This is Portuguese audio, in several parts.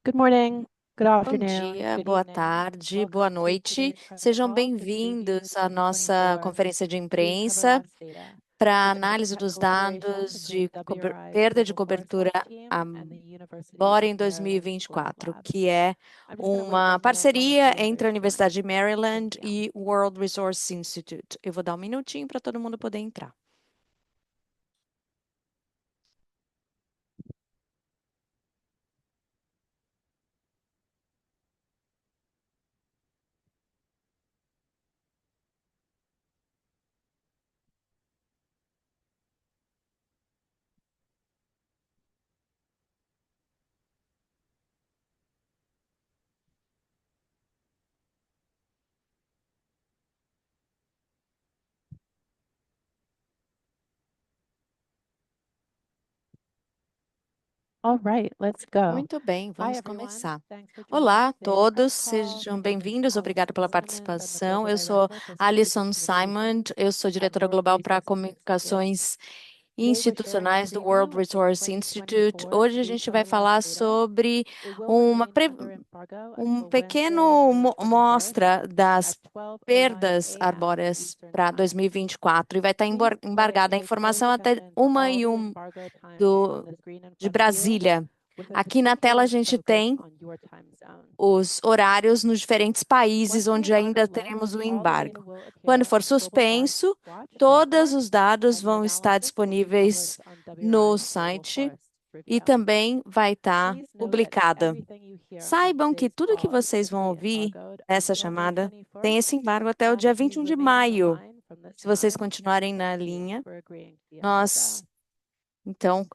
Good morning, good Bom afternoon, dia, good boa evening. tarde, boa Welcome to noite. today's conference Sejam call to preview bem-vindos à nossa 2024 conferência de Lead Cover imprensa Labs data. para The team análise dos technical collaboration dados de between WRI's perda de Global Forest cobertura Watch team and the University Bora of em Maryland's GLAD 2024, Lab. que é I'm just going to wait uma 1 minute while my parceria entre a collaborators join. Universidade de Maryland Thank you. e o World Resource Institute. Eu vou dar um minutinho para todo mundo poder entrar. All right, let's go. Muito bem, Hi, vamos everyone. começar. Thanks for joining Olá a today's todos, conference call. sejam My name is bem-vindos, obrigada Alison pela Simon from the participação. Global Eu sou Director for Strategic Alison Simon, Communications eu sou at diretora World global para Resources Institute. comunicações Today, we're sharing a institucionais do World preview of the Resource Institute. 2024 Hoje a Lead gente vai Cover Labs falar data. sobre It will uma remain pre- under embargo um until Wednesday, pequeno May 24th mostra at das 12:09 perdas a.m. arbóreas Eastern para Time. 2024 e vai estar Please put embargada a a close informação até attention to uma all e the um embargo times on do, the screen in de front of you, Brasília. with a Aqui na tela a particular gente focus tem on your time zone. os horários nos diferentes países Once the onde embargo ainda lifts, teremos o all the data embargo. will Quando appear for on the Global Forest suspenso, Watch todos dashboard, os dados and the vão estar analysis will be disponíveis published on no WRI's Global site Forest e Review. também vai estar Please note that publicada. everything you hear on Saibam que today's tudo que call is vocês vão strictly ouvir embargoed nessa until May chamada tem 21st, esse embargo até o and dia we 21 de remain on the maio. line from this Se vocês time. continuarem na Thank you linha, for agreeing to the nós, embargo. então,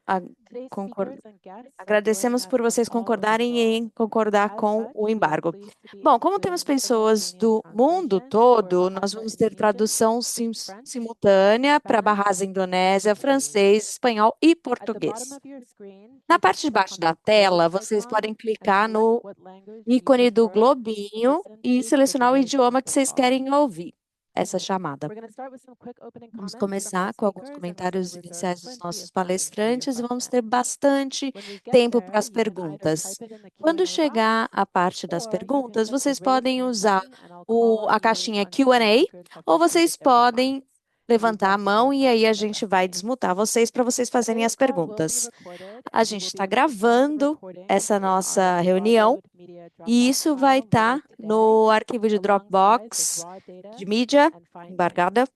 Today's concor- speakers and guests are joining agradecemos us por from vocês all over the concordarem world. em concordar As com o such, we are embargo. pleased to be Bom, como temos doing pessoas simultaneous do mundo translation for todo, nós Bahasa vamos ter Indonesia, tradução French, simultânea para Spanish, Bahasa and Indonésia, Portuguese. francês, espanhol e At the bottom português. of your screen, Na you can parte de click baixo on da the globe tela, vocês icon podem and clicar select no what language you ícone do prefer to globinho listen e to for selecionar o today's idioma que conference vocês call. querem ouvir essa chamada. We're going to start with some quick opening Vamos comments from our começar com alguns speakers, and we're going to comentários reserve iniciais dos plenty nossos of time for your palestrantes e vamos ter questions. bastante When we get tempo para there, as you can either perguntas. type it in the Quando Q&A box, chegar a parte das or you can perguntas, click the vocês raise podem hand usar button, and I'll call on a you caixinha once our Q&A speakers have ou completed vocês their remarks. podem We'd levantar love a to hear mão e what aí you a have to to vai say. desmutar vocês para vocês fazerem Today's as call will be perguntas. recorded, A and you gente will be está able to find the gravando recording essa in our nossa reunião embargoed media e Dropbox isso vai file later estar today, no arquivo de alongside the Dropbox raw data de mídia and findings. embargada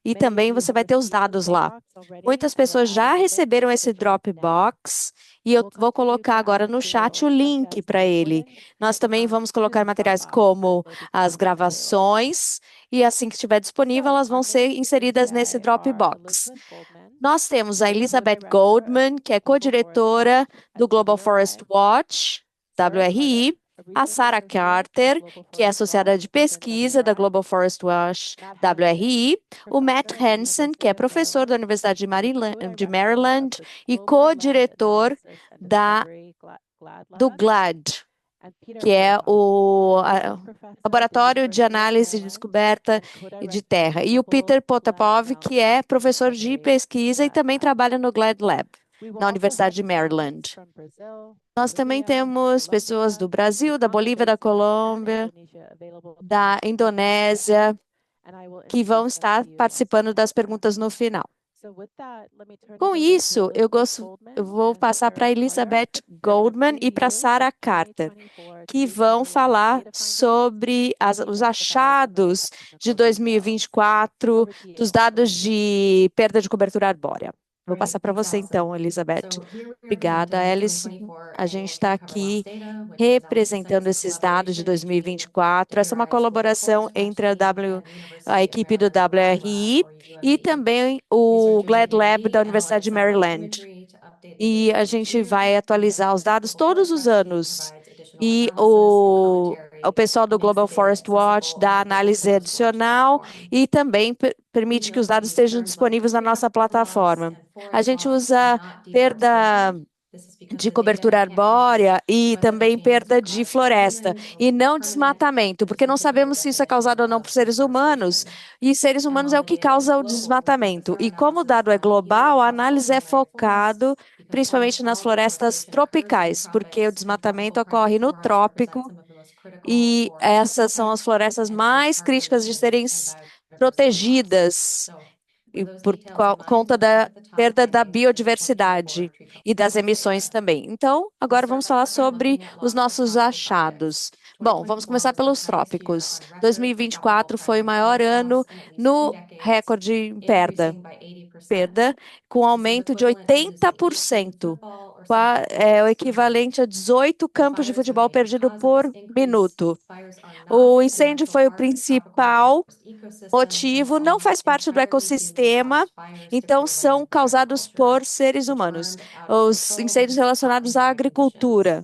e Many of também you você have vai ter os received the dados lá. Dropbox already, Muitas and we're pessoas adding já a link receberam to the esse drop now. Dropbox e eu We'll vou continue to colocar agora add no chat materials o such link as the para ele. recording Nós também vamos to colocar the materiais Dropbox as como they as become available. gravações e assim que estiver disponível, So, elas our vão main ser speakers inseridas nesse today are Dropbox. Elizabeth Goldman, Nós temos a the Elizabeth co-director of Goldman, que é Global Forest co-diretora Watch at do Global Forest WRI, Watch, Sarah Carter, WRI, a a research Sarah associate at Carter, Global que é Forest associada de Watch within pesquisa da WRI, Global Forest Watch, Matt Hansen, WRI, o Matt professor at the Hansen, que University é of professor da Maryland Universidade and the de co-director of Maryland the e Global Lab co-diretor Analysis and da, Discovery GLAD do Lab, GLAD, and Peter que é Waterhouse, a professor at the Laboratório de University of Análise e Maryland Descoberta and de co-director of the Terra, e o Global Peter Lab Potapov, que Analysis é and professor de Discovery pesquisa e GLAD também Lab. trabalha no GLAD Lab, We will na also have Universidade de participants Maryland. from Brazil, Nós também Bolivia, temos pessoas Colombia, do the Brasil, da Congo Bolívia, da Basin, and Colômbia, Indonesia available to da answer questions at the Indonésia, end, and I will que vão introduce them to estar you as participando das speakers. perguntas no final. So with that, let me turn it Com over to isso, Elizabeth eu Goldman vou and passar para Sarah Carter Elizabeth for their Goldman e para preview of Sarah Carter, 2024 que Lead vão Cover Labs falar data findings sobre and os demystify some of the achados de technical details. 2024 Over to dos you, dados Elizabeth. de perda de cobertura arbórea. Vou Great. passar para Thanks, você Allison. então, Elizabeth. So here we are Obrigada, presenting the Alice. 2024 A gente annual está Lead Cover Labs aqui data, which, as Allison said, representando is a esses dados de collaboration between 2024. Essa é uma WRI's Global colaboração Forest Watch entre team and the a University of equipe do Maryland's GLAD Lab, WRI or e UMB. também o Researchers at GLAD Lab da UMB Universidade analyze de satellite Maryland. imagery to update the E data a each gente year, vai and atualizar os the dados Global todos Forest os Watch team anos. provides additional E analysis and o commentary pessoal do and makes Global the data Forest Watch accessible in dá the Global análise Forest Watch adicional platform. e também permite Please que os note that dados these estejam terms like disponíveis na nossa pre-cover loss plataforma. and A forage gente loss are usa not perda default-specific. This is because de the cobertura data can't cause arbórea e weather também changes perda or de cause flood floresta, damage or e não permanent desmatamento, and porque não statistical sabemos se isso é causado ou definition não por of seres humanos, deforestation. e seres And humanos while é o the que data is causa o global, we focus desmatamento. our E como o analysis dado é on global, a EU-tropical análise é primary focado forests principalmente nas florestas tropicais, porque o desmatamento ocorre no trópico e essas são as florestas mais críticas de serem protegidas e por conta da perda da biodiversidade e das emissões também. Então, agora vamos falar sobre os nossos achados. Bom, vamos começar pelos trópicos. 2024 foi o maior ano no recorde em perda, com aumento de 80%. É o equivalente a 18 campos de futebol perdido por minuto. O incêndio foi o principal motivo, não faz parte do ecossistema, então são causados por seres humanos. Os incêndios relacionados à agricultura,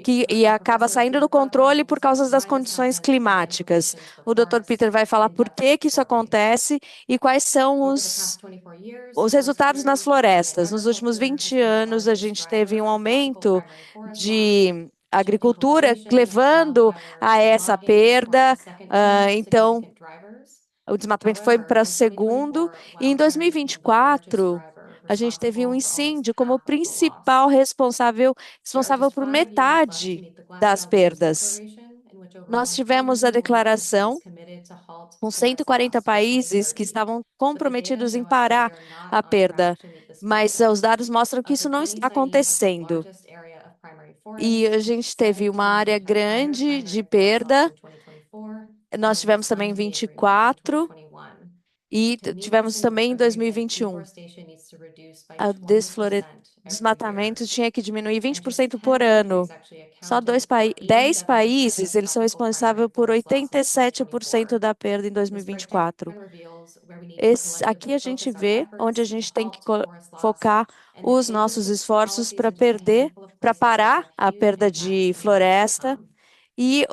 e acaba saindo do controle por causa das condições climáticas. O Dr. Peter vai falar por que que isso acontece e quais são os resultados nas florestas. Nos últimos 20 anos, a gente teve um aumento de agricultura, levando a essa perda. Então, o desmatamento foi para o segundo, e em 2024, a gente teve um incêndio como principal responsável por metade das perdas. Nós tivemos a declaração com 140 países que estavam comprometidos em parar a perda, mas os dados mostram que isso não está acontecendo. E a gente teve uma área grande de perda. Nós tivemos também em 24 e tivemos também em 2021. O desmatamento tinha que diminuir 20% por ano. Só 10 países, eles são responsáveis por 87% da perda em 2024. Aqui a gente vê onde a gente tem que focar os nossos esforços para parar a perda de floresta, e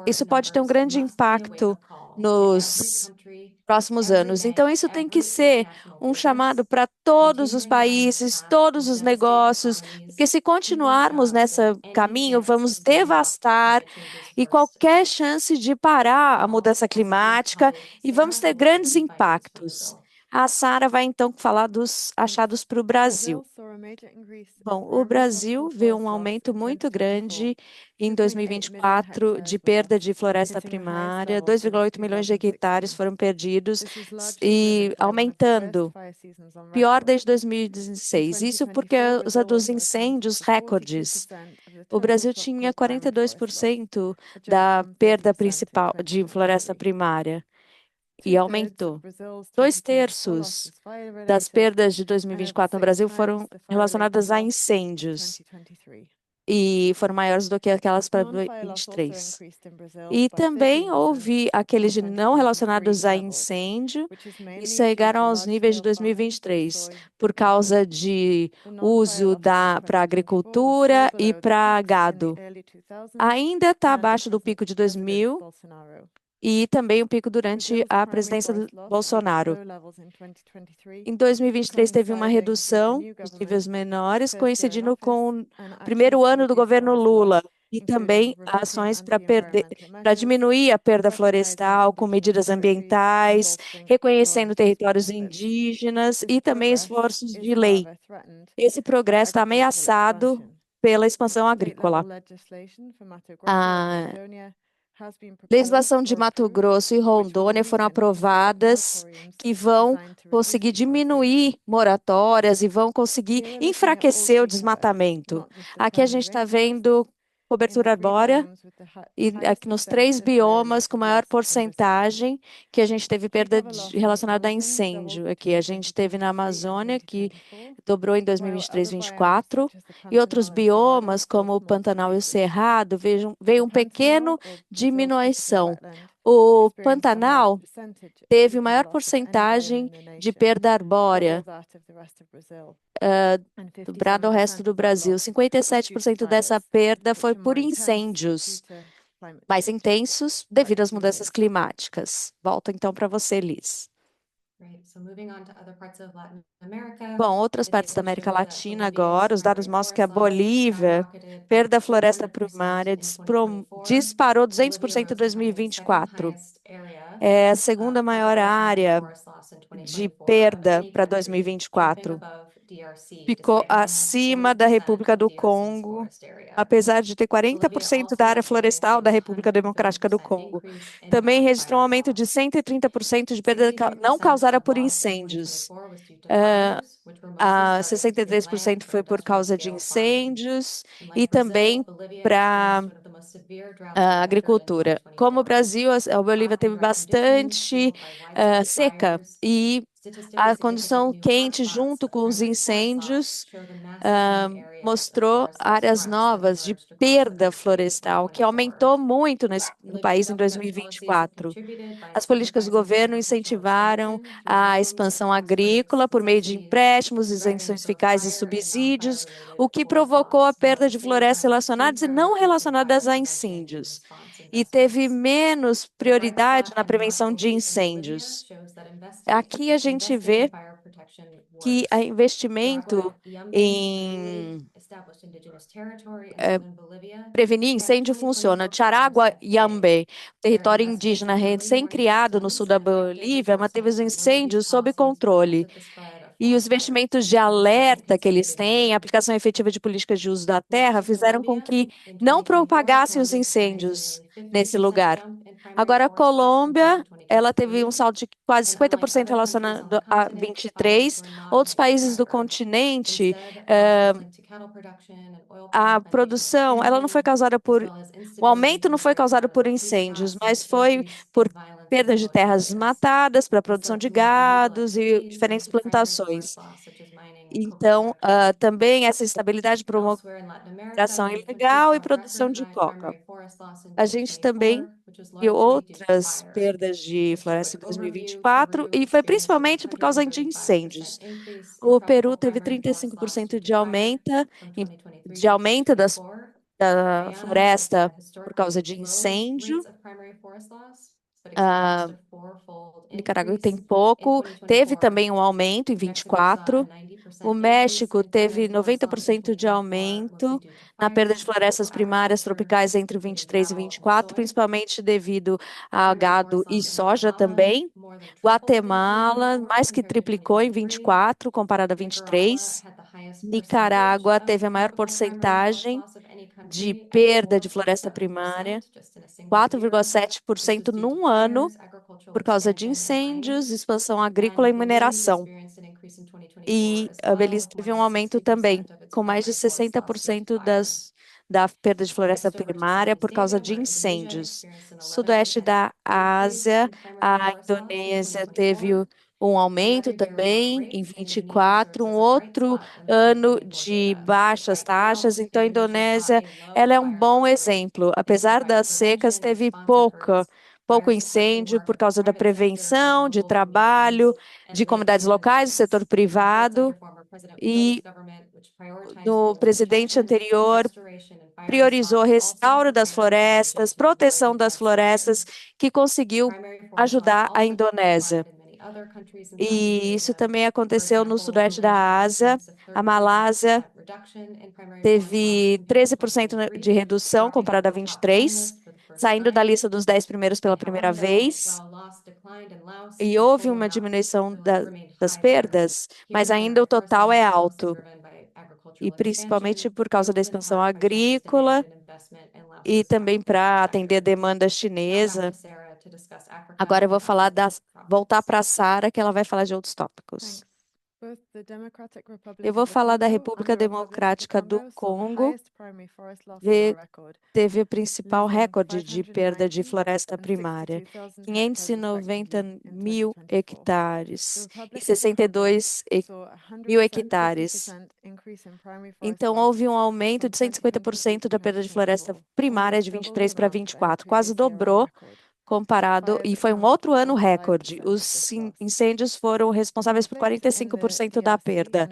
isso pode ter um grande impacto nos próximos anos. Então, isso tem que ser um chamado para todos os países, todos os negócios, porque se continuarmos nesse caminho, vamos devastar e qualquer chance de parar a mudança climática e vamos ter grandes impactos. A Sara vai então falar dos achados para o Brasil. Bom, o Brasil viu um aumento muito grande em 2024 de perda de floresta primária, 2,8 milhões de hectares foram perdidos e aumentando, pior desde 2016. Isso porque dos incêndios recordes. O Brasil tinha 42% da perda principal de floresta primária e aumentou. 2/3 das perdas de 2024 no Brasil foram relacionadas a incêndios e foram maiores do que aquelas para 2023. E também houve aqueles de não relacionados a incêndio e chegaram aos níveis de 2023 por causa de uso para agricultura e para gado. Ainda está abaixo do pico de 2000 e também o pico durante a presidência do Bolsonaro. Em 2023 teve uma redução dos níveis menores, coincidindo com o primeiro ano do governo Lula, e também ações para diminuir a perda florestal com medidas ambientais, reconhecendo territórios indígenas e também esforços de lei. Esse progresso está ameaçado pela expansão agrícola. A legislação de Mato Grosso e Rondônia foram aprovadas que vão conseguir diminuir moratórias e vão conseguir enfraquecer o desmatamento. Aqui a gente está vendo cobertura arbórea e aqui nos 3 biomas com maior porcentagem que a gente teve perda relacionada a incêndio. Aqui a gente teve na Amazônia, que dobrou em 2023 e 2024, e outros biomas, como o Pantanal e o Cerrado, veio um pequeno diminuição. O Pantanal teve maior porcentagem de perda arbórea dobrado ao resto do Brasil. 57% dessa perda foi por incêndios mais intensos devido às mudanças climáticas. Volto então para você, Liz. Bom, outras partes da América Latina agora, os dados mostram que a Bolívia, perda da floresta primária, disparou 200% em 2024. É a segunda maior área de perda para 2024. ficou acima da República do Congo, apesar de ter 40% da área florestal da República Democrática do Congo. Também registrou um aumento de 130% de perda não causada por incêndios. A 63% foi por causa de incêndios e também para a agricultura. Como o Brasil, a Bolívia teve bastante seca e a condição quente junto com os incêndios mostrou áreas novas de perda florestal, que aumentou muito no país em 2024. As políticas do governo incentivaram a expansão agrícola por meio de empréstimos, isenções fiscais e subsídios, o que provocou a perda de florestas relacionadas e não relacionadas a incêndios. E teve menos prioridade na prevenção de incêndios. Aqui a gente vê que o investimento em prevenir incêndio funciona. Charagua Yambe, território indígena recém-criado no sul da Bolívia, manteve os incêndios sob controle. E os investimentos de alerta que eles têm, a aplicação efetiva de políticas de uso da terra, fizeram com que não propagassem os incêndios nesse lugar. Agora, a Colômbia, ela teve um saldo de quase 50% relacionado a 23. Outros países do continente, a produção, ela não foi causada por, o aumento não foi causado por incêndios, mas foi por perdas de terras desmatadas para a produção de gados e diferentes plantações. Então, também essa instabilidade provocou migração ilegal e produção de coca. A gente também viu outras perdas de floresta em 2024 e foi principalmente por causa de incêndios. O Peru teve 35% de aumento da floresta por causa de incêndio. Nicarágua tem pouco, teve também um aumento em 24. O México teve 90% de aumento na perda de florestas primárias tropicais entre 23 e 24, principalmente devido a gado e soja também. Guatemala mais que triplicou em 24 comparado a 23. Nicarágua teve a maior porcentagem de perda de floresta primária, 4,7% num ano, por causa de incêndios, expansão agrícola e mineração. E a Belize teve um aumento também, com mais de 60% da perda de floresta primária por causa de incêndios. Sudoeste da Ásia, a Indonésia teve um aumento também em 24, um outro ano de baixas taxas. Então, a Indonésia, ela é um bom exemplo. Apesar das secas, teve pouco incêndio por causa da prevenção, de trabalho, de comunidades locais, do setor privado, e no presidente anterior priorizou restauro das florestas, proteção das florestas, que conseguiu ajudar a Indonésia. E isso também aconteceu no sudeste da Ásia. A Malásia teve 13% de redução comparado a 23, saindo da lista dos 10 primeiros pela primeira vez. E houve uma diminuição das perdas, mas ainda o total é alto. E principalmente por causa da expansão agrícola e também para atender a demanda chinesa. Agora eu vou voltar para a Sara, que ela vai falar de outros tópicos. Eu vou falar da República Democrática do Congo. Teve o principal recorde de perda de floresta primária, 590 mil hectares e 62 mil hectares. Então, houve um aumento de 150% da perda de floresta primária de 23 para 24, quase dobrou comparado, e foi um outro ano recorde. Os incêndios foram responsáveis por 45% da perda.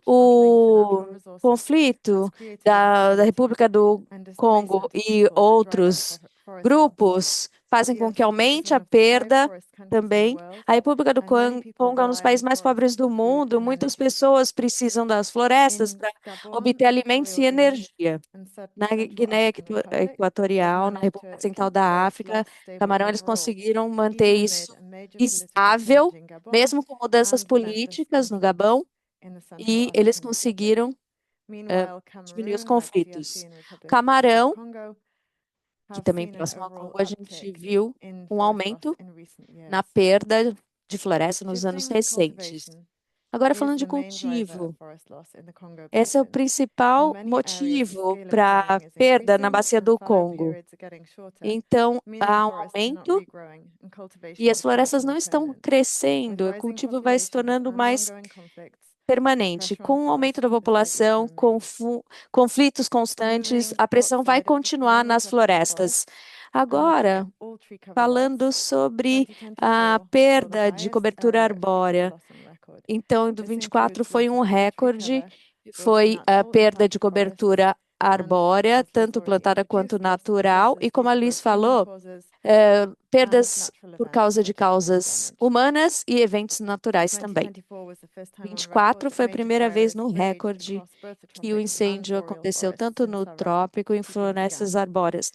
O conflito da República do Congo e outros grupos fazem com que aumente a perda também. A República do Congo é um dos países mais pobres do mundo. Muitas pessoas precisam das florestas para obter alimentos e energia. Na Guiné Equatorial, na República Central da África, Camarão, eles conseguiram manter isso estável, mesmo com mudanças políticas no Gabão. e eles conseguiram diminuir os conflitos. Camarão, que também próximo ao Congo, a gente viu um aumento na perda de floresta nos anos recentes. Agora, falando de cultivo, esse é o principal motivo para a perda na bacia do Congo. Então, há um aumento e as florestas não estão crescendo, o cultivo vai se tornando mais permanente. Com o aumento da população, com conflitos constantes, a pressão vai continuar nas florestas. Agora, falando sobre a perda de cobertura arbórea. Então, do 24 foi um recorde, foi a perda de cobertura arbórea, tanto plantada quanto natural, e como a Liz falou, perdas por causa de causas humanas e eventos naturais também. 24 foi a primeira vez no recorde que o incêndio aconteceu tanto no trópico e em florestas arbóreas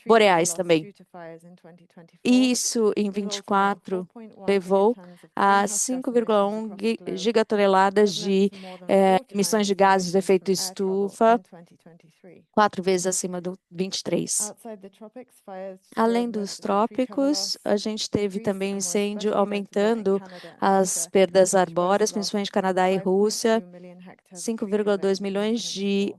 boreais também. Isso, em 24, levou a 5,1 gigatoneladas de emissões de gases de efeito estufa, 4 vezes acima do 23. Além dos trópicos, a gente teve também um incêndio aumentando as perdas arbóreas, principalmente Canadá e Rússia. 5,2 milhões de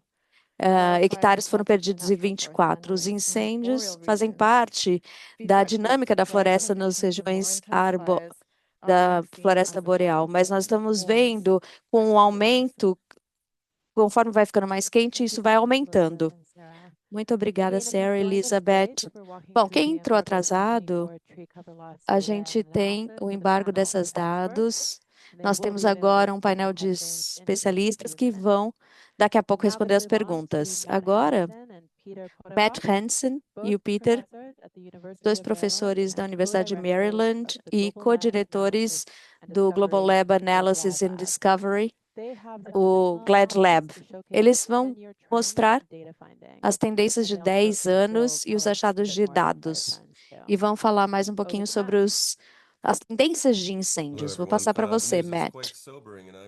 hectares foram perdidos em 24. Os incêndios fazem parte da dinâmica da floresta nas regiões da floresta boreal, mas nós estamos vendo com o aumento, conforme vai ficando mais quente, isso vai aumentando. Muito obrigada, Sarah, Elizabeth. Bom, quem entrou atrasado, a gente tem o embargo desses dados. Nós temos agora um painel de especialistas que vão, daqui a pouco, responder as perguntas. Agora, Matt Hansen e o Peter, dois professores da Universidade de Maryland e co-diretores do Global Lab Analysis and Discovery, o GLAD Lab. Eles vão mostrar as tendências de 10 anos e os achados de dados. E vão falar mais um pouquinho sobre as tendências de incêndios. Vou passar para você, Matt.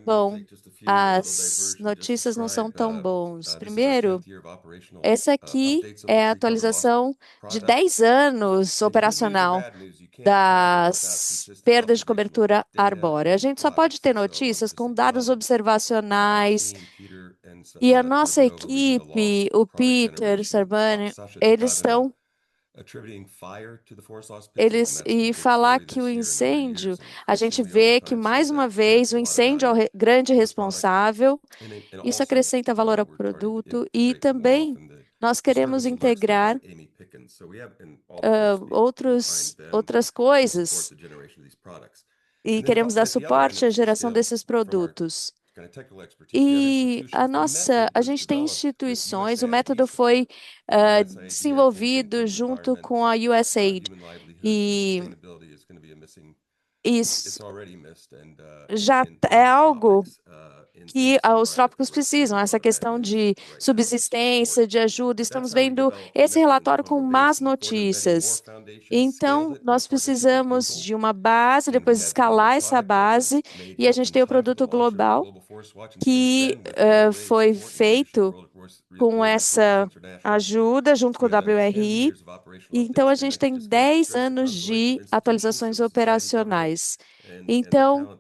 Bom, as notícias não são tão bons. Primeiro, essa aqui é a atualização de 10 anos operacional das perdas de cobertura arbórea. A gente só pode ter notícias com dados observacionais e a nossa equipe, o Peter, o Sarbani, e falar que o incêndio, a gente vê que mais uma vez o incêndio é o grande responsável. Isso acrescenta valor ao produto e também nós queremos integrar outras coisas e queremos dar suporte à geração desses produtos. E a gente tem instituições, o método foi desenvolvido junto com a USAID e isso já é algo que os trópicos precisam, essa questão de subsistência, de ajuda. Estamos vendo esse relatório com más notícias. Então, nós precisamos de uma base, depois escalar essa base, e a gente tem o produto global, que foi feito com essa ajuda, junto com o WRI. Então, a gente tem 10 anos de atualizações operacionais. Então,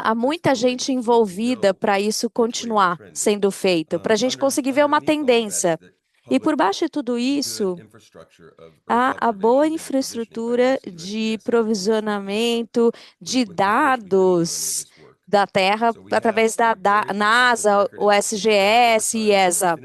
há muita gente envolvida para isso continuar sendo feito, para a gente conseguir ver uma tendência. E por baixo de tudo isso, há a boa infraestrutura de provisionamento de dados da Terra através da NASA, o SGS e ESA.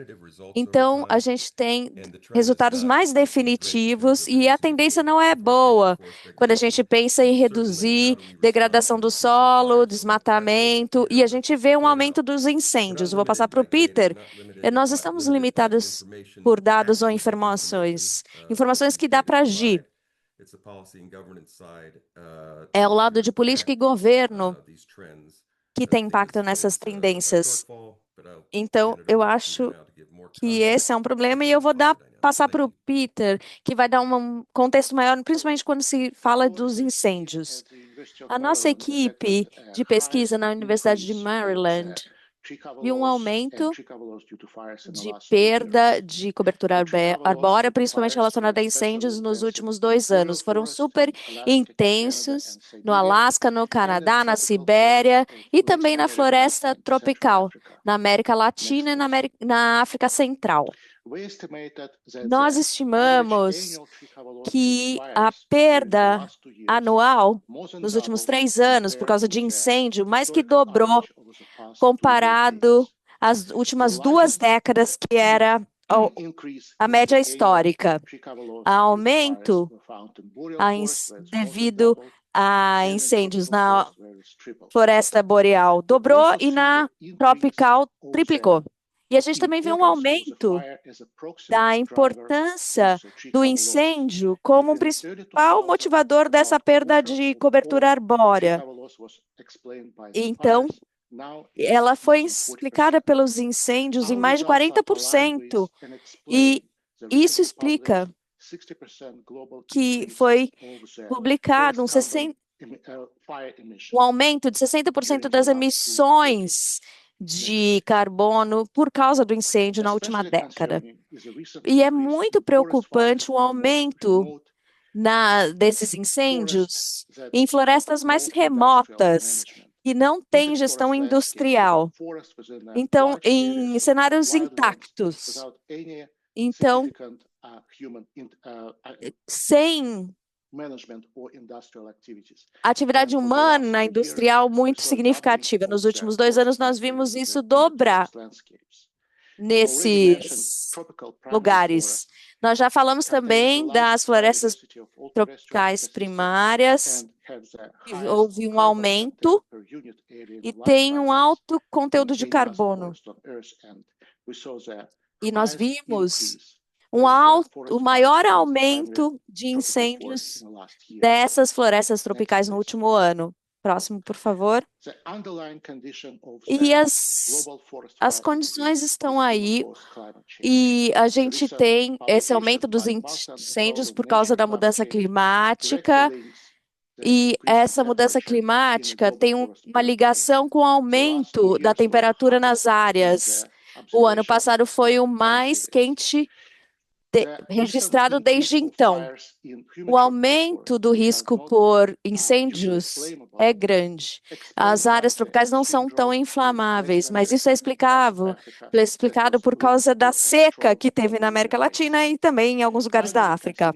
Então, a gente tem resultados mais definitivos e a tendência não é boa quando a gente pensa em reduzir degradação do solo, desmatamento, e a gente vê um aumento dos incêndios. Eu vou passar para o Peter. Nós estamos limitados por dados ou informações que dá para agir. É o lado de política e governo que tem impacto nessas tendências. Então, eu acho que esse é um problema e eu vou dar passar para o Peter, que vai dar um contexto maior, principalmente quando se fala dos incêndios. A nossa equipe de pesquisa na Universidade de Maryland viu um aumento de perda de cobertura arbórea, principalmente relacionada a incêndios nos últimos 2 anos. Foram super intensos no Alasca, no Canadá, na Sibéria e também na floresta tropical, na América Latina e na África Central. Nós estimamos que a perda anual nos últimos 3 anos, por causa de incêndio, mais que dobrou comparado às últimas 2 décadas, que era a média histórica. Aumento devido a incêndios na floresta boreal dobrou e na tropical triplicou. E a gente também vê um aumento da importância do incêndio como um principal motivador dessa perda de cobertura arbórea. Então, ela foi explicada pelos incêndios em mais de 40%, e isso explica que foi publicado um aumento de 60% das emissões de carbono por causa do incêndio na última década. E é muito preocupante o aumento desses incêndios em florestas mais remotas, que não têm gestão industrial. Então, em cenários intactos. Então, sem atividade humana industrial muito significativa. Nos últimos 2 anos, nós vimos isso dobrar nesses lugares. Nós já falamos também das florestas tropicais primárias, que houve um aumento e tem um alto conteúdo de carbono. E nós vimos o maior aumento de incêndios dessas florestas tropicais no último ano. Próximo, por favor. E as condições estão aí, e a gente tem esse aumento dos incêndios por causa da mudança climática, e essa mudança climática tem uma ligação com o aumento da temperatura nas áreas. O ano passado foi o mais quente registrado desde então. O aumento do risco por incêndios é grande. As áreas tropicais não são tão inflamáveis, mas isso é explicado por causa da seca que teve na América Latina e também em alguns lugares da África.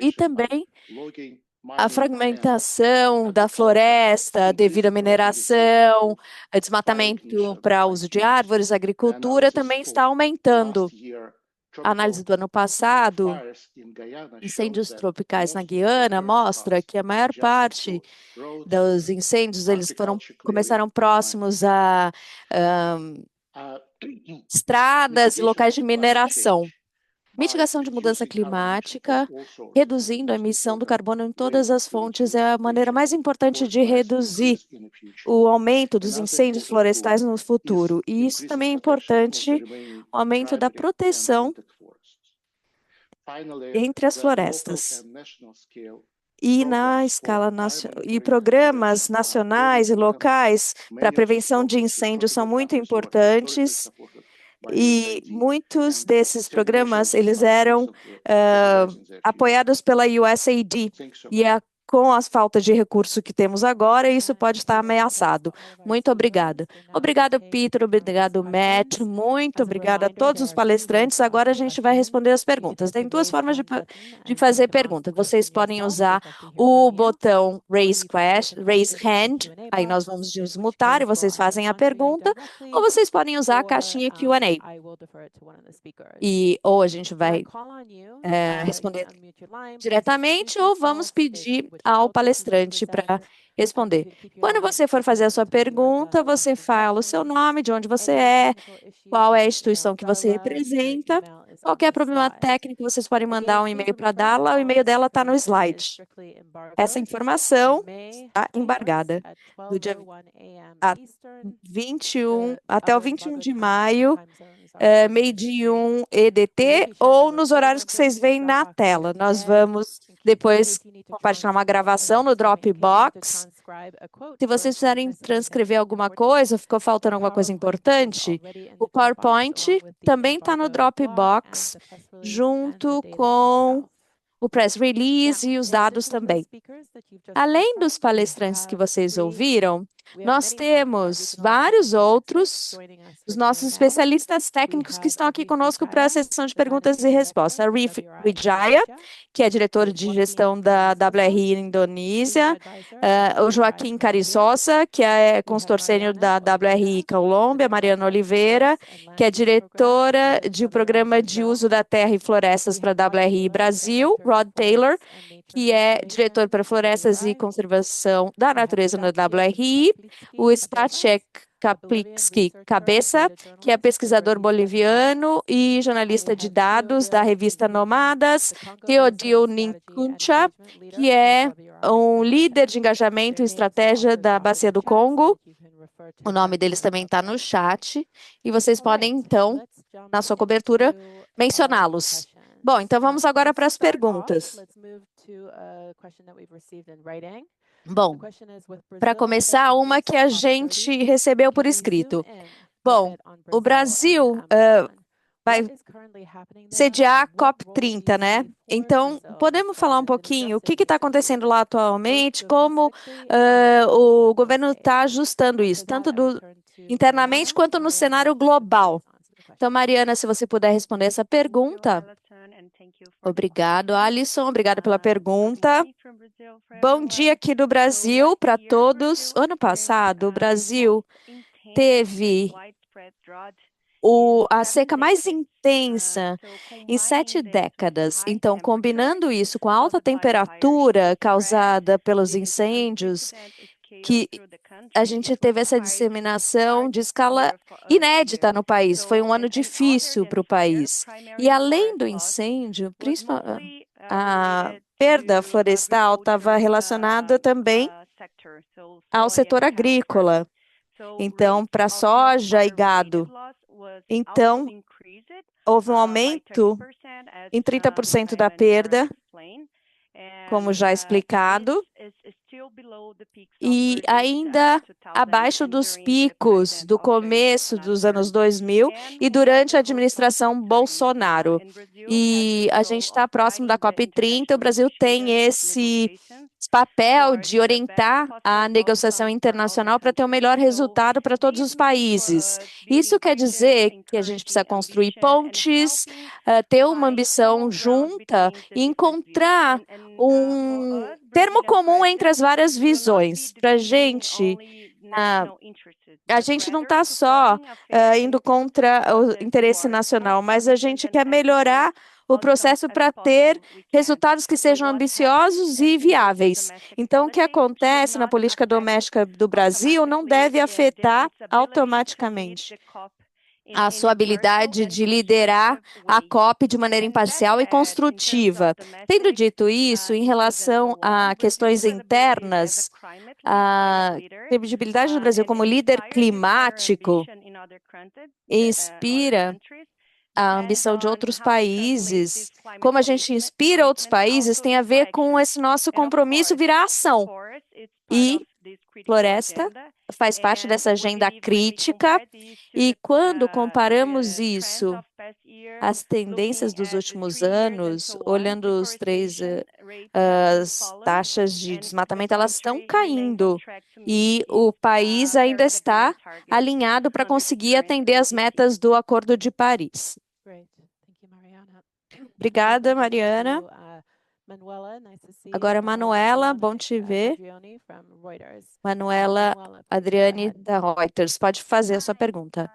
E também a fragmentação da floresta devido à mineração, desmatamento para uso de árvores, agricultura também está aumentando. A análise do ano passado, incêndios tropicais na Guiana, mostra que a maior parte dos incêndios começaram próximos a estradas e locais de mineração. Mitigação de mudança climática, reduzindo a emissão do carbono em todas as fontes, é a maneira mais importante de reduzir o aumento dos incêndios florestais no futuro. E isso também é importante, o aumento da proteção entre as florestas. E na escala nacional, e programas nacionais e locais para a prevenção de incêndios são muito importantes. E muitos desses programas, eles eram apoiados pela USAID. E com a falta de recurso que temos agora, isso pode estar ameaçado. Muito obrigada. Obrigado, Peter. Obrigado, Matt. Muito obrigada a todos os palestrantes. Agora a gente vai responder as perguntas. Tem 2 formas de fazer pergunta. Vocês podem usar o botão Raise Hand, aí nós vamos desmutar e vocês fazem a pergunta, ou vocês podem usar a caixinha Q&A. Ou a gente vai responder diretamente, ou vamos pedir ao palestrante para responder. Quando você for fazer a sua pergunta, você fala o seu nome, de onde você é, qual é a instituição que você representa. Qualquer problema técnico, vocês podem mandar um e-mail para Darla, o e-mail dela está no slide. Essa informação está embargada do dia 21 até o 21 de maio, meio-dia 1 EDT ou nos horários que vocês veem na tela. Nós vamos depois compartilhar uma gravação no Dropbox. Se vocês precisarem transcrever alguma coisa, ficou faltando alguma coisa importante, o PowerPoint também está no Dropbox, junto com o press release e os dados também. Além dos palestrantes que vocês ouviram, nós temos vários outros, os nossos especialistas técnicos que estão aqui conosco para a sessão de perguntas e respostas. A Rif Wijaya, que é diretor de gestão da WRI Indonésia, o Joaquim Cariçosa, que é consultor sênior da WRI Colômbia, Mariana Oliveira, que é diretora de programa de uso da terra e florestas para a WRI Brasil, Rod Taylor, que é diretor para florestas e conservação da natureza na WRI, o Stacek Kaplitsky Cabeça, que é pesquisador boliviano e jornalista de dados da revista Nomadas, Teodil Ninkuncha, que é um líder de engajamento e estratégia da Bacia do Congo. O nome deles também está no chat e vocês podem, então, na sua cobertura, mencioná-los. Bom, então vamos agora para as perguntas. Bom, para começar, uma que a gente recebeu por escrito. Bom, o Brasil vai sediar a COP30, né? Então, podemos falar um pouquinho o que está acontecendo lá atualmente, como o governo está ajustando isso, tanto internamente quanto no cenário global. Então, Mariana, se você puder responder essa pergunta. Obrigado, Alisson. Obrigada pela pergunta. Bom dia aqui do Brasil para todos. Ano passado, o Brasil teve a seca mais intensa em 7 décadas. Então, combinando isso com a alta temperatura causada pelos incêndios, que a gente teve essa disseminação de escala inédita no país. Foi um ano difícil para o país. E além do incêndio, principalmente a perda florestal estava relacionada também ao setor agrícola. Então, para soja e gado. Então, houve um aumento em 30% da perda, como já explicado, e ainda abaixo dos picos do começo dos anos 2000 e durante a administração Bolsonaro. E a gente está próximo da COP30, o Brasil tem esse papel de orientar a negociação internacional para ter o melhor resultado para todos os países. Isso quer dizer que a gente precisa construir pontes, ter uma ambição junta e encontrar um termo comum entre as várias visões. Para a gente não está só indo contra o interesse nacional, mas a gente quer melhorar o processo para ter resultados que sejam ambiciosos e viáveis. Então, o que acontece na política doméstica do Brasil não deve afetar automaticamente a sua habilidade de liderar a COP de maneira imparcial e construtiva. Tendo dito isso, em relação a questões internas, a credibilidade do Brasil como líder climático inspira a ambição de outros países. Como a gente inspira outros países tem a ver com esse nosso compromisso virar ação. E floresta faz parte dessa agenda crítica, e quando comparamos isso às tendências dos últimos anos, olhando as taxas de desmatamento, elas estão caindo, e o país ainda está alinhado para conseguir atender as metas do Acordo de Paris. Obrigada, Mariana. Agora, Manuela, bom te ver. Manuela Adriane, da Reuters, pode fazer a sua pergunta.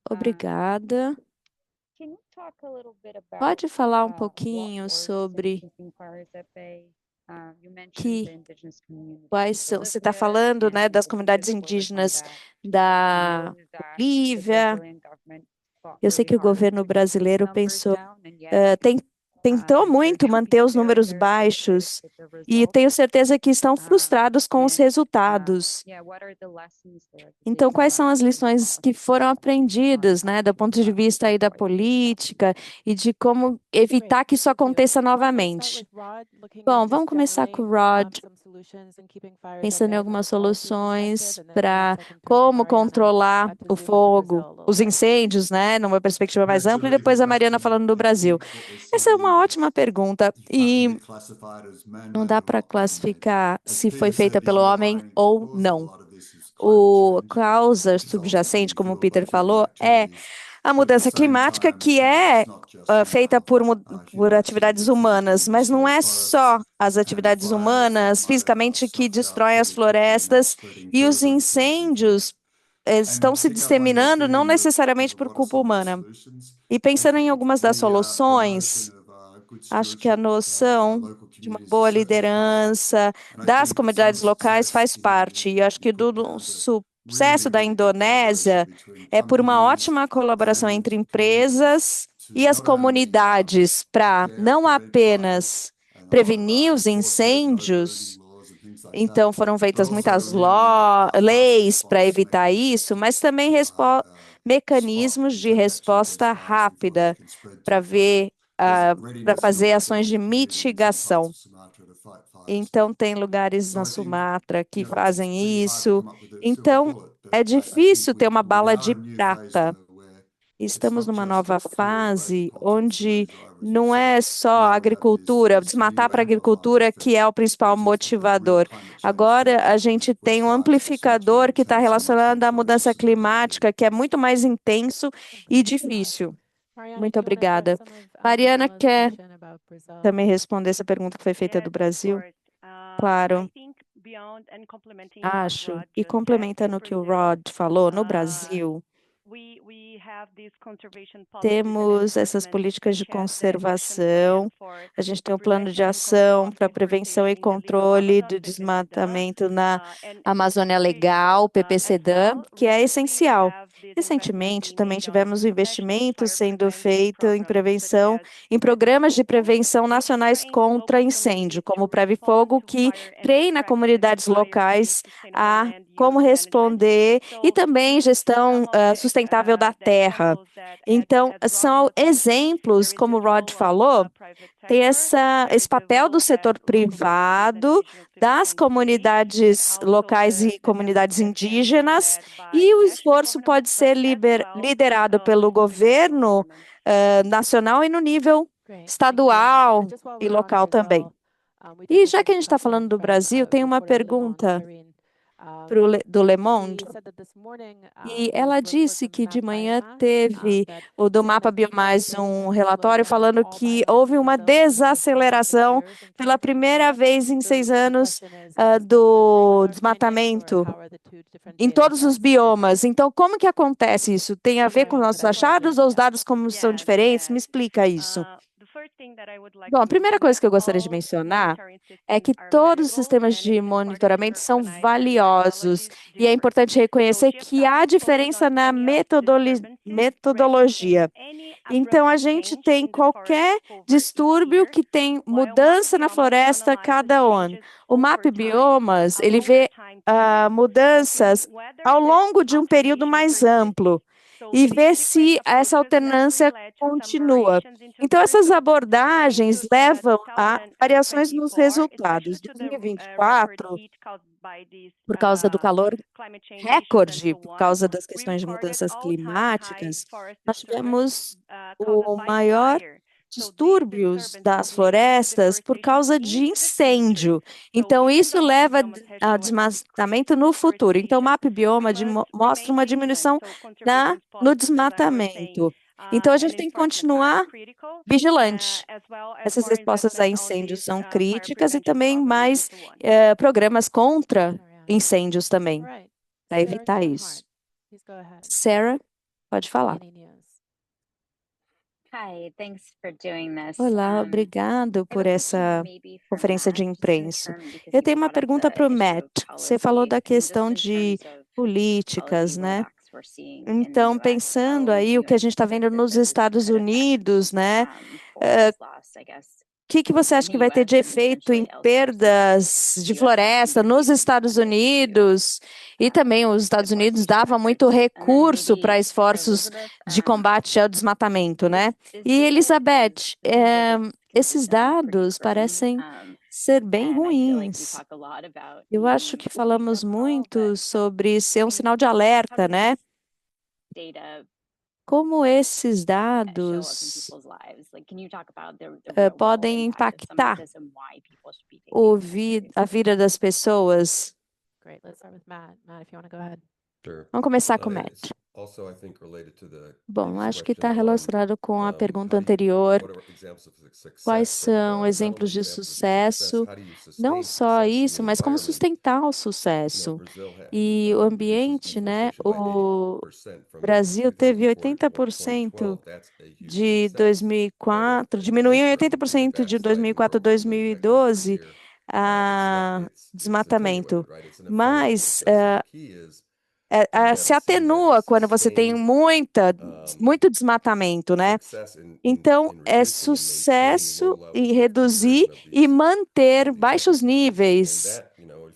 Obrigada. Pode falar um pouquinho sobre você está falando, né, das comunidades indígenas da Bolívia. Eu sei que o governo brasileiro tem tentou muito manter os números baixos e tenho certeza que estão frustrados com os resultados. Então, quais são as lições que foram aprendidas, né, do ponto de vista aí da política e de como evitar que isso aconteça novamente? Bom, vamos começar com o Rod, pensando em algumas soluções para como controlar o fogo, os incêndios, né, numa perspectiva mais ampla, e depois a Mariana falando do Brasil. Essa é uma ótima pergunta e não dá para classificar se foi feita pelo homem ou não. O causa subjacente, como o Peter falou, é a mudança climática, que é feita por atividades humanas, mas não é só as atividades humanas fisicamente que destroem as florestas e os incêndios estão se disseminando não necessariamente por culpa humana. E pensando em algumas das soluções, acho que a noção de uma boa liderança das comunidades locais faz parte. E acho que do sucesso da Indonésia é por uma ótima colaboração entre empresas e as comunidades para não apenas prevenir os incêndios. Então, foram feitas muitas leis para evitar isso, mas também mecanismos de resposta rápida para ver, para fazer ações de mitigação. Então, tem lugares na Sumatra que fazem isso. Então, é difícil ter uma bala de prata. Estamos numa nova fase onde não é só a agricultura, desmatar para a agricultura que é o principal motivador. Agora a gente tem um amplificador que está relacionado à mudança climática, que é muito mais intenso e difícil. Muito obrigada. Mariana quer também responder essa pergunta que foi feita do Brasil? Claro. Acho, e complementando o que o Rod falou, no Brasil, temos essas políticas de conservação, a gente tem um plano de ação para prevenção e controle do desmatamento na Amazônia Legal, PPCDAM, que é essencial. Recentemente, também tivemos investimentos sendo feito em prevenção, em programas de prevenção nacionais contra incêndio, como o Preve Fogo, que treina comunidades locais a como responder, e também gestão sustentável da terra. Então, são exemplos, como o Rod falou, tem esse papel do setor privado, das comunidades locais e comunidades indígenas, e o esforço pode ser liderado pelo governo nacional e no nível estadual e local também. E já que a gente está falando do Brasil, tem uma pergunta do Le Monde, e ela disse que de manhã teve o do Mapa Biomais um relatório falando que houve uma desaceleração pela primeira vez em 6 anos do desmatamento em todos os biomas. Então, como que acontece isso? Tem a ver com nossos achados ou os dados como são diferentes? Me explica isso. Bom, a primeira coisa que eu gostaria de mencionar é que todos os sistemas de monitoramento são valiosos e é importante reconhecer que há diferença na metodologia. Então, a gente tem qualquer distúrbio que tem mudança na floresta cada ano. O MAP Biomas, ele vê mudanças ao longo de um período mais amplo e vê se essa alternância continua. Então, essas abordagens levam a variações nos resultados. De 2024, por causa do calor recorde, por causa das questões de mudanças climáticas, nós tivemos o maior distúrbios das florestas por causa de incêndio. Então, isso leva ao desmatamento no futuro. Então, o MAP Bioma mostra uma diminuição no desmatamento. Então, a gente tem que continuar vigilante. Essas respostas a incêndios são críticas e também mais programas contra incêndios também, para evitar isso. Sarah, pode falar. Olá, obrigado por essa conferência de imprensa. Eu tenho uma pergunta para o Matt. Você falou da questão de políticas, né? Então, pensando aí o que a gente está vendo nos Estados Unidos, né? O que você acha que vai ter de efeito em perdas de floresta nos Estados Unidos? E também os Estados Unidos davam muito recurso para esforços de combate ao desmatamento, né? E Elizabeth, esses dados parecem ser bem ruins. Eu acho que falamos muito sobre ser um sinal de alerta, né? Como esses dados podem impactar a vida das pessoas? Great. Let's start with Matt. Matt, if you want to go ahead. Sure. Vamos começar com o Matt. It's also, I think, related to the Bom, previous acho que está question on, relacionado com a pergunta how do you- anterior. what are examples of success, Quais but, são not exemplos only de examples of success, sucesso? how do you Não sustain só success in isso, the mas como environment? sustentar o You know, sucesso. Brazil had, E o reduces ambiente, né? deforestation by O 80% from Brasil teve 2004 to 80% 2012. That's a huge de success. 2004, However, in the diminuiu em interim, we've 80% de backsliding 2004 a growth. So the objective this 2012 year, a it's desmatamento. attenuated, right? It's an effeminate Mas success. So the key is se atenua quando você tem muito desmatamento, né? Então, é sucesso em reduzir e manter baixos níveis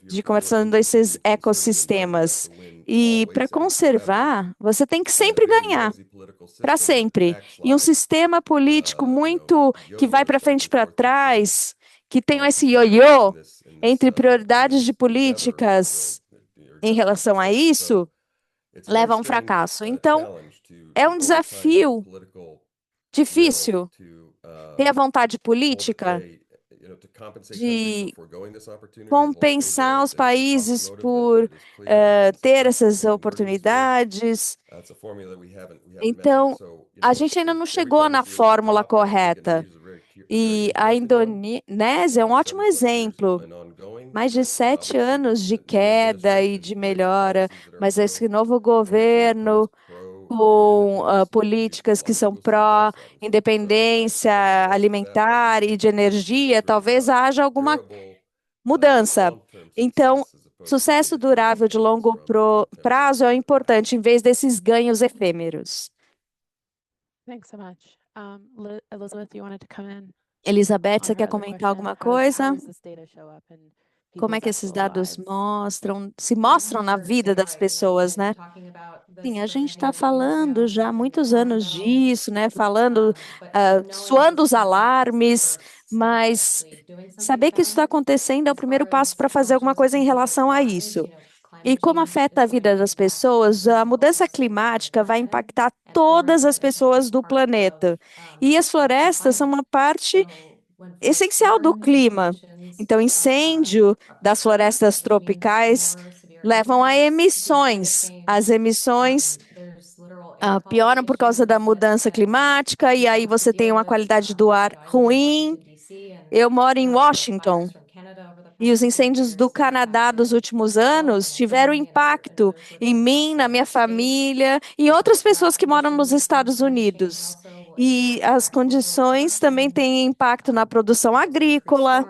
de conversando desses ecossistemas. E para conservar, você tem que sempre ganhar, para sempre. E um sistema político muito que vai para frente e para trás, que tem esse ioiô entre prioridades de políticas em relação a isso, leva a um fracasso. Então, é um desafio difícil ter a vontade política de compensar os países por ter essas oportunidades. Então, a gente ainda não chegou na fórmula correta. E a Indonésia é um ótimo exemplo. Mais de 7 anos de queda e de melhora, mas esse novo governo, com políticas que são pró-independência alimentar e de energia, talvez haja alguma mudança. Então, sucesso durável de longo prazo é importante, em vez desses ganhos efêmeros. Thanks so much. Elizabeth, you wanted to come in Elizabeth, on você her quer other comentar alguma question? How coisa? does this data show up in Como é people's que esses actual dados lives? se mostram na vida das pessoas, né? Sim, a gente está falando já há muitos anos disso, né? Falando, soando os alarmes, mas saber que isso está acontecendo é o primeiro passo para fazer alguma coisa em relação a isso. E como afeta a vida das pessoas, a mudança climática vai impactar todas as pessoas do planeta. E as florestas são uma parte essencial do clima. Então, incêndio das florestas tropicais levam a emissões. As emissões pioram por causa da mudança climática, e aí você tem uma qualidade do ar ruim. Eu moro em Washington. E os incêndios do Canadá dos últimos anos tiveram impacto em mim, na minha família e outras pessoas que moram nos Estados Unidos. E as condições também têm impacto na produção agrícola,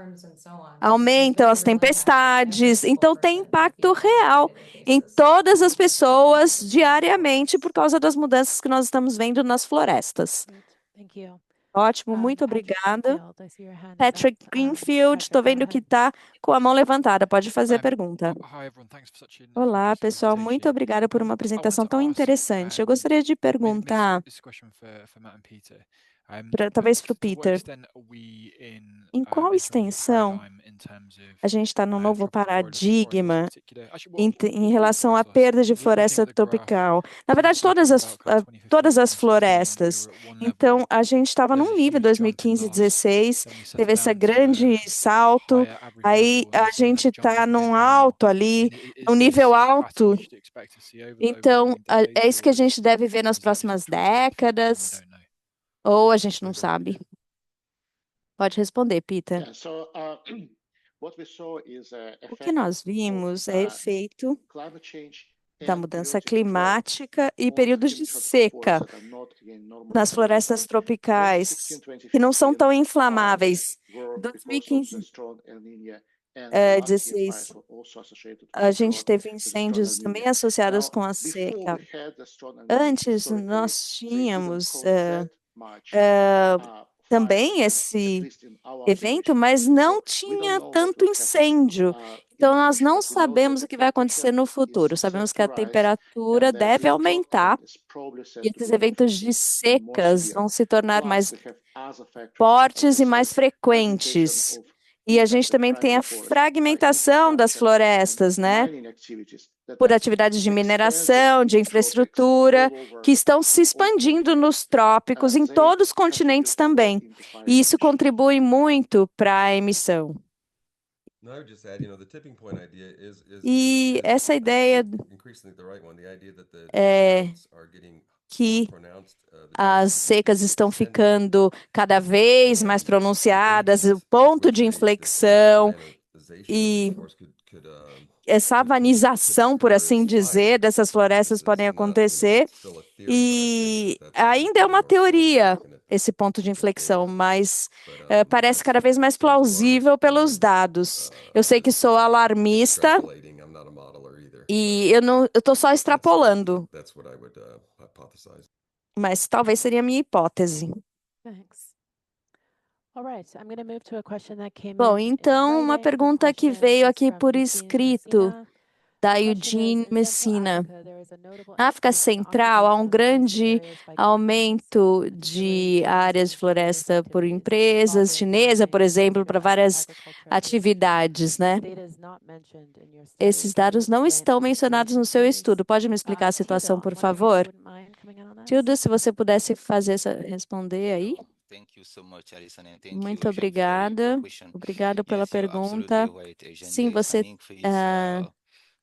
aumentam as tempestades, então tem impacto real em todas as pessoas diariamente por causa das mudanças que nós estamos vendo nas florestas. Great. Thank you. Ótimo, muito Patrick obrigada. Greenfield, I see your hand is up. Patrick Greenfield, estou Patrick, go vendo que ahead. está com a mão levantada. Pode fazer a pergunta. Hi, everyone. Thanks for such an Olá, informative pessoal. Muito presentation. obrigada por uma I wanted apresentação to tão ask, interessante. Eu gostaria de maybe perguntar, this question for Matt and Peter. talvez para o To what Peter, extent are we em qual entering a new extensão paradigm in terms of a gente está num novo tropical forests in paradigma particular? em relação à perda de floresta tropical? Na verdade, todas as florestas. Então, a gente estava num nível em 2015 e 2016, teve esse grande salto, aí a gente está num alto ali, num nível alto. Então, é isso que a gente deve ver nas próximas décadas, ou a gente não sabe? Pode responder, Peter. Yeah, so what we saw is O que nós vimos é efeito climate change da and mudança periodic drought, climática e both períodos in de tropical seca forests that are not, again, normally nas florestas 2016, tropicais, que não são 2015 tão inflamáveis. were because of the 2015, strong El Niño 16, a gente teve incêndios também associados com a seca. Antes, nós tínhamos também esse evento, mas não tinha tanto incêndio. Então, nós não sabemos o que vai acontecer no futuro. Sabemos que a temperatura deve aumentar e esses eventos de secas vão se tornar mais fortes e mais frequentes. E a gente também tem a fragmentação das florestas, né? Por atividades de mineração, de infraestrutura, que estão se expandindo nos trópicos, em todos os continentes também. E isso contribui muito para a emissão. No, I would just add, the tipping point idea E essa ideia increasingly the right one, the idea that the é droughts are getting que pronounced, the as secas estão ficando cada vez mais pronunciadas, o ponto de inflexão e essa havanização, por assim dizer, dessas florestas podem acontecer. E ainda é uma teoria esse ponto de inflexão, mas parece cada vez mais plausível pelos dados. Eu sei que sou alarmista e eu estou só extrapolando, mas talvez seria a minha hipótese. Thanks. All right, I'm going to move to a question that came Bom, in então uma writing. The pergunta que question veio is aqui from por Eugene escrito, Messina. da The question Eugene is, in Messina. Central Africa, there is a notable Na África increase in Central, há um occupation of grande forested areas by companies, aumento de particularly in áreas de some floresta por activities, empresas, logging, chinesa, por mining, exemplo, para várias agriculture, atividades, né? This data is not mentioned in your study. Esses Can you dados não explain estão what the mencionados no seu situation is? estudo. Pode me explicar a situação, por Tilda, one of you favor? wouldn't mind coming in on this? Tilda, se você pudesse responder aí. Thank you so much, Alison, and thank Muito you, Eugene, for your obrigada. question. Obrigado pela Yes, you're absolutely pergunta. right, Eugene. Sim, There is você an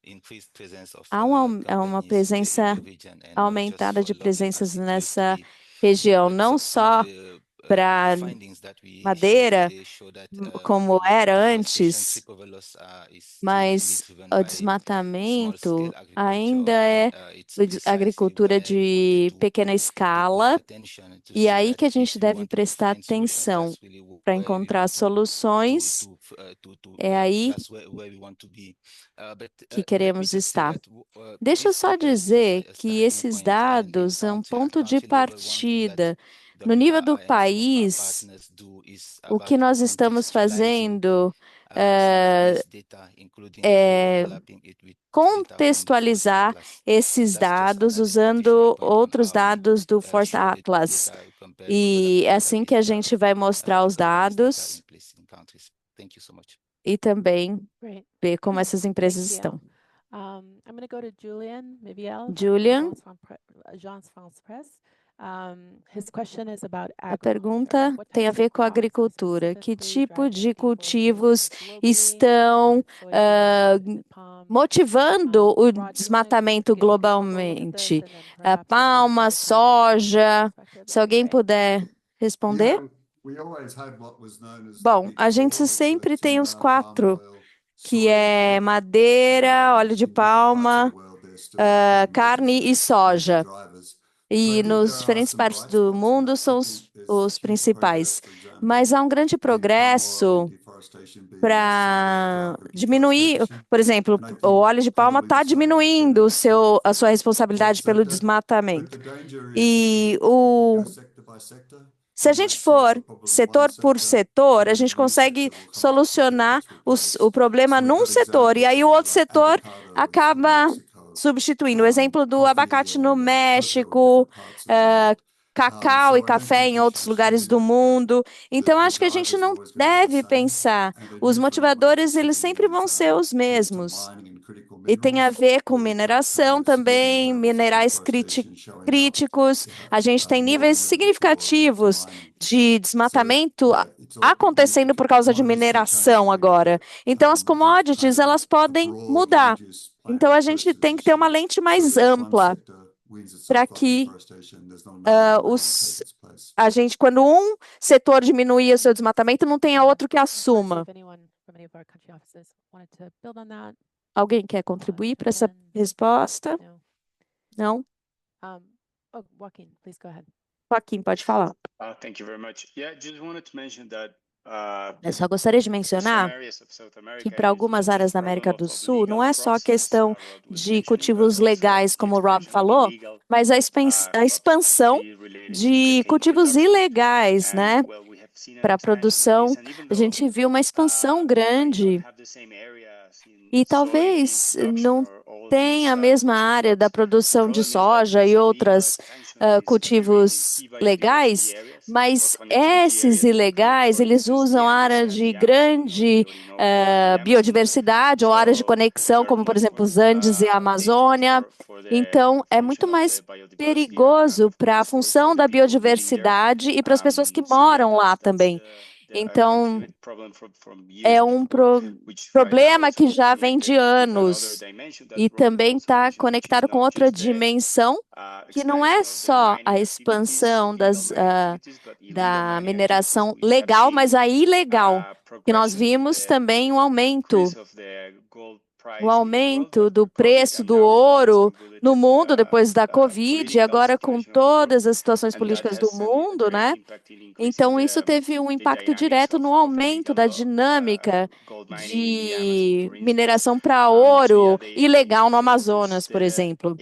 increased presence of há uma companies presença in the region, and not just aumentada for de logging presenças as it used to nessa be. região, But não some of só the para findings that we shared madeira, today show that como era deforestation, antes, tree cover loss, is still mainly mas driven o by desmatamento small-scale ainda agriculture, é and it's precisely agricultura where we de wanted to pequena put escala, attention to e é see aí que a that if gente we deve want to prestar find solutions, atenção that's really para where we encontrar want soluções. É aí that's where we want to be. But que let me queremos just say estar. that Deixa eu this só data is dizer a que starting esses point, and in dados são um country, at ponto de country level, one thing that partida. No nível do WRI and some of our país, partners do is o que about nós estamos contextualizing fazendo some of this data, including é overlapping it with data from the Forest contextualizar Atlas. esses That's just dados another usando additional point on outros how we dados do Force show the Atlas. data, compare E overlapping é data assim with que a gente vai mostrar os recognized data dados in place in countries. Thank you so much. e também Great. ver como essas empresas Thank you. estão. I'm going to go to Julian Miviel from Julian, Agence France Presse. His question is about a agriculture. pergunta What tem a types of ver com a crops are agricultura. Que specifically tipo de driving cultivos deforestation globally, estão like soybean, palm? motivando o Rod, do you wanna desmatamento give an example, look at this, globalmente? and then A perhaps palma, advise the panel from your soja. perspective? Se That'd be alguém great. puder responder. Bom, a gente sempre tem os 4, que é madeira, óleo de palma, carne e soja. E nos diferentes partes do mundo são os principais. Mas há um grande progresso para diminuir, por exemplo, o óleo de palma está diminuindo a sua responsabilidade pelo desmatamento. E se a gente for setor por setor, a gente consegue solucionar o problema num setor, e aí o outro setor acaba substituindo. O exemplo do abacate no México, cacau e café em outros lugares do mundo. Então, acho que a gente não deve pensar. Os motivadores, eles sempre vão ser os mesmos. E tem a ver com mineração também, minerais críticos. A gente tem níveis significativos de desmatamento acontecendo por causa de mineração agora. Então, as commodities, elas podem mudar. Então, a gente tem que ter uma lente mais ampla para que a gente, quando um setor diminuir o seu desmatamento, não tenha outro que assuma. Alguém quer contribuir para essa resposta? Não? Joaquin, please go ahead. Joaquim, pode falar. Thank you very much. Yeah, just wanted to mention that Eu só gostaria de mencionar que para algumas áreas da América do Sul não é só questão de cultivos legais, como o Rob falou, mas a expansão de cultivos ilegais, né? Para a produção, a gente viu uma expansão grande e talvez não tenha a mesma área da produção de soja e outros cultivos legais, mas esses ilegais, eles usam áreas de grande biodiversidade ou áreas de conexão, como por exemplo os Andes e a Amazônia. Então, é muito mais perigoso para a função da biodiversidade e para as pessoas que moram lá também. Então, é um problema que já vem de anos e também está conectado com outra dimensão, que não é só a expansão da mineração legal, mas a ilegal, que nós vimos também um aumento do preço do ouro no mundo depois da Covid, e agora com todas as situações políticas do mundo, né? Então, isso teve um impacto direto no aumento da dinâmica de mineração para ouro ilegal no Amazonas, por exemplo.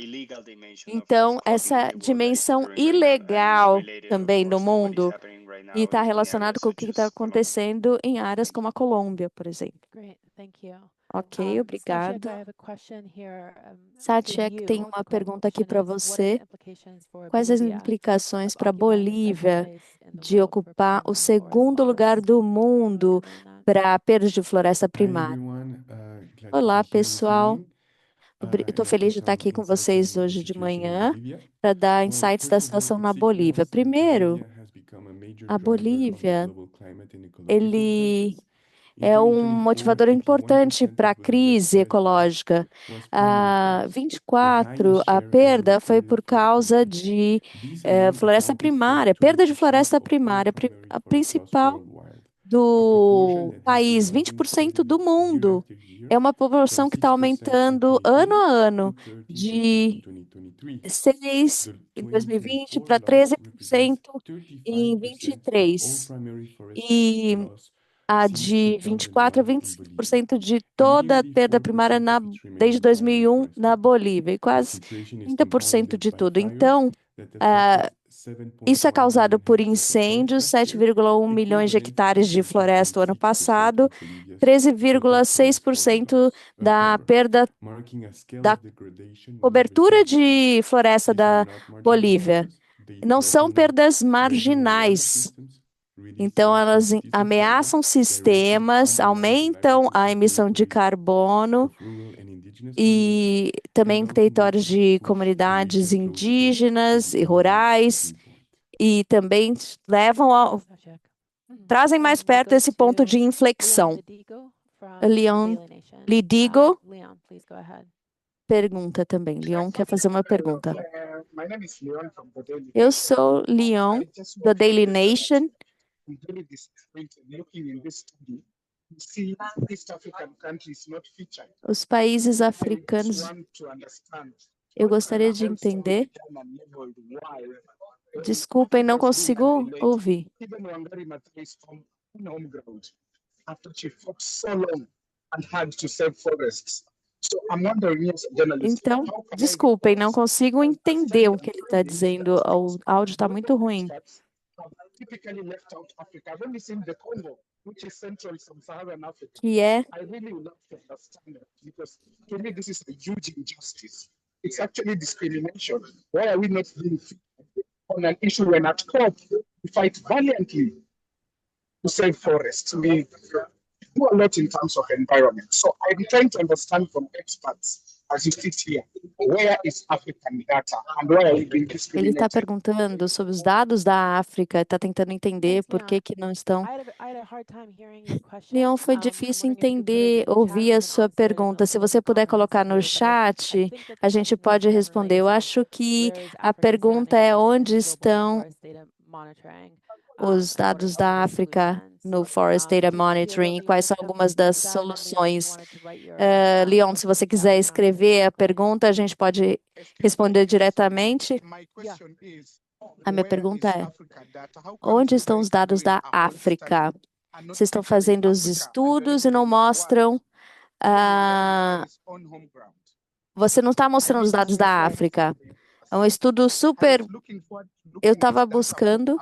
Então, essa dimensão ilegal também no mundo e está relacionado com o que está acontecendo em áreas como a Colômbia, por exemplo. Great, thank you. Ok, obrigado. Satyak, I have a question here, for Satyak, tem you. uma The pergunta aqui question para is, what are você. the implications for Quais as Bolivia implicações of para a occupying the second Bolívia place in the de world for ocupar o permanent segundo forest lugar loss? do mundo Comment on that. para a perda de floresta Hi primária? everyone, glad to Olá, be here this pessoal. morning Estou and feliz offer de estar some aqui com insights vocês on the hoje de situation in manhã Bolivia. para dar Well, insights first da of all, situação it's na clear to Bolívia. us that Primeiro, Bolivia has become a major a driver of the Bolívia global climate and ecological ele crisis. In é um 2024, motivador importante 81% para a of Bolivia's crise forest land ecológica. was primary A forest. The 24, highest a share ever perda foi recorded por for the causa country. de This alone floresta accounted for primária, perda de 20% floresta of all primária, primary a forest loss principal worldwide. A proportion do that has been país, rising 20% do steadily year mundo. after year É uma from proporção que está 6% in aumentando ano a 2020 ano, to 13% in de 2023. 6 The em 2020 2024 para loss represents 13% em 35% of all 23. primary forest E loss a since de 24 a 2001 in Bolivia, 25% de and toda a nearly perda primária 4% of its desde remaining primary 2001 forest na area. Bolívia, e The quase situation is 30% compounded de by tudo. fires Então, that ah, affected isso é 7.1 causado million por hectares of forest incêndios, last year, 7,1 milhões de equivalent to hectares de floresta o ano 13.6% passado, of Bolivia's total forest cover 13,6% da cover, perda marking a scale da of degradation never cobertura seen before. de floresta These are da not marginal Bolívia. losses, they Não são threaten perdas regional water marginais. systems, reduce Então, livestock elas species and fauna, ameaçam directly sistemas, undermine the aumentam livelihoods a and emissão de territories carbono of rural and indigenous communities, e também and territórios ultimately de push comunidades population closer to indígenas the e economic rurais tipping point. e também levam Satyak. trazem mais We'll perto go esse ponto de to Leon inflexão. Lidigo from Leon Daily Nation. Lidigo Leon, please go ahead. pergunta também. Leon quer fazer uma pergunta. My name is Leon from the Daily Eu Nation. sou Leon, I just da want to Daily say that Nation. I'm very disappointed looking in this study. You see, East African countries not featured. Os países I just africanos, want to understand eu what gostaria de can also be entender. done and leveled while Desculpem, não Africa's being consigo neglected. ouvir. Even Wangari Maathai's home ground, after she fought so long and had to save forests. So I'm wondering, as a journalist, Então, how can I desculpem, não report consigo on a entender study o and que ele está findings dizendo. that O áudio está muito global ruim. experts have typically left out Africa? I've only seen the Congo, which is central sub-Saharan Africa. Que é I really would love to understand that because to me this is a huge injustice. It's actually discrimination. Why are we not being featured on an issue when at COP we fight valiantly to save forests? We do a lot in terms of environment. So I'm trying to understand from experts as you sit here, where is African data and why are we being Ele está discriminated? perguntando sobre os dados da África, está tentando entender Thanks, por Leon. que não estão. I had a hard time hearing your question. Leon, foi I'm difícil wondering if you could put it entender, in chat. ouvir We a can sua answer it in pergunta. Se você closing puder comments colocar if no needed, but I chat, think that the a gente question pode generally responder. Eu is acho que where is a Africa pergunta standing é on onde global estão forest data monitoring os and dados what da are the África solutions? no Forest Data Diego, Monitoring e do you quais want são to algumas das take that? And then Leon, if you soluções. wanted to write your Leon, se você question quiser down, we can answer it escrever a directly. pergunta, a gente pode responder diretamente. My question is, A minha where pergunta is é: Africa data? How comes onde you estão guys os dados doing da a whole study África? are not Vocês estão actually fazendo os Africa and the estudos e não reference ones. mostram. Then we learn ah, on his own home ground. Você não está I mostrando os need to dados da stress África. that É um estudo I super. was looking forward to Eu looking at estava data buscando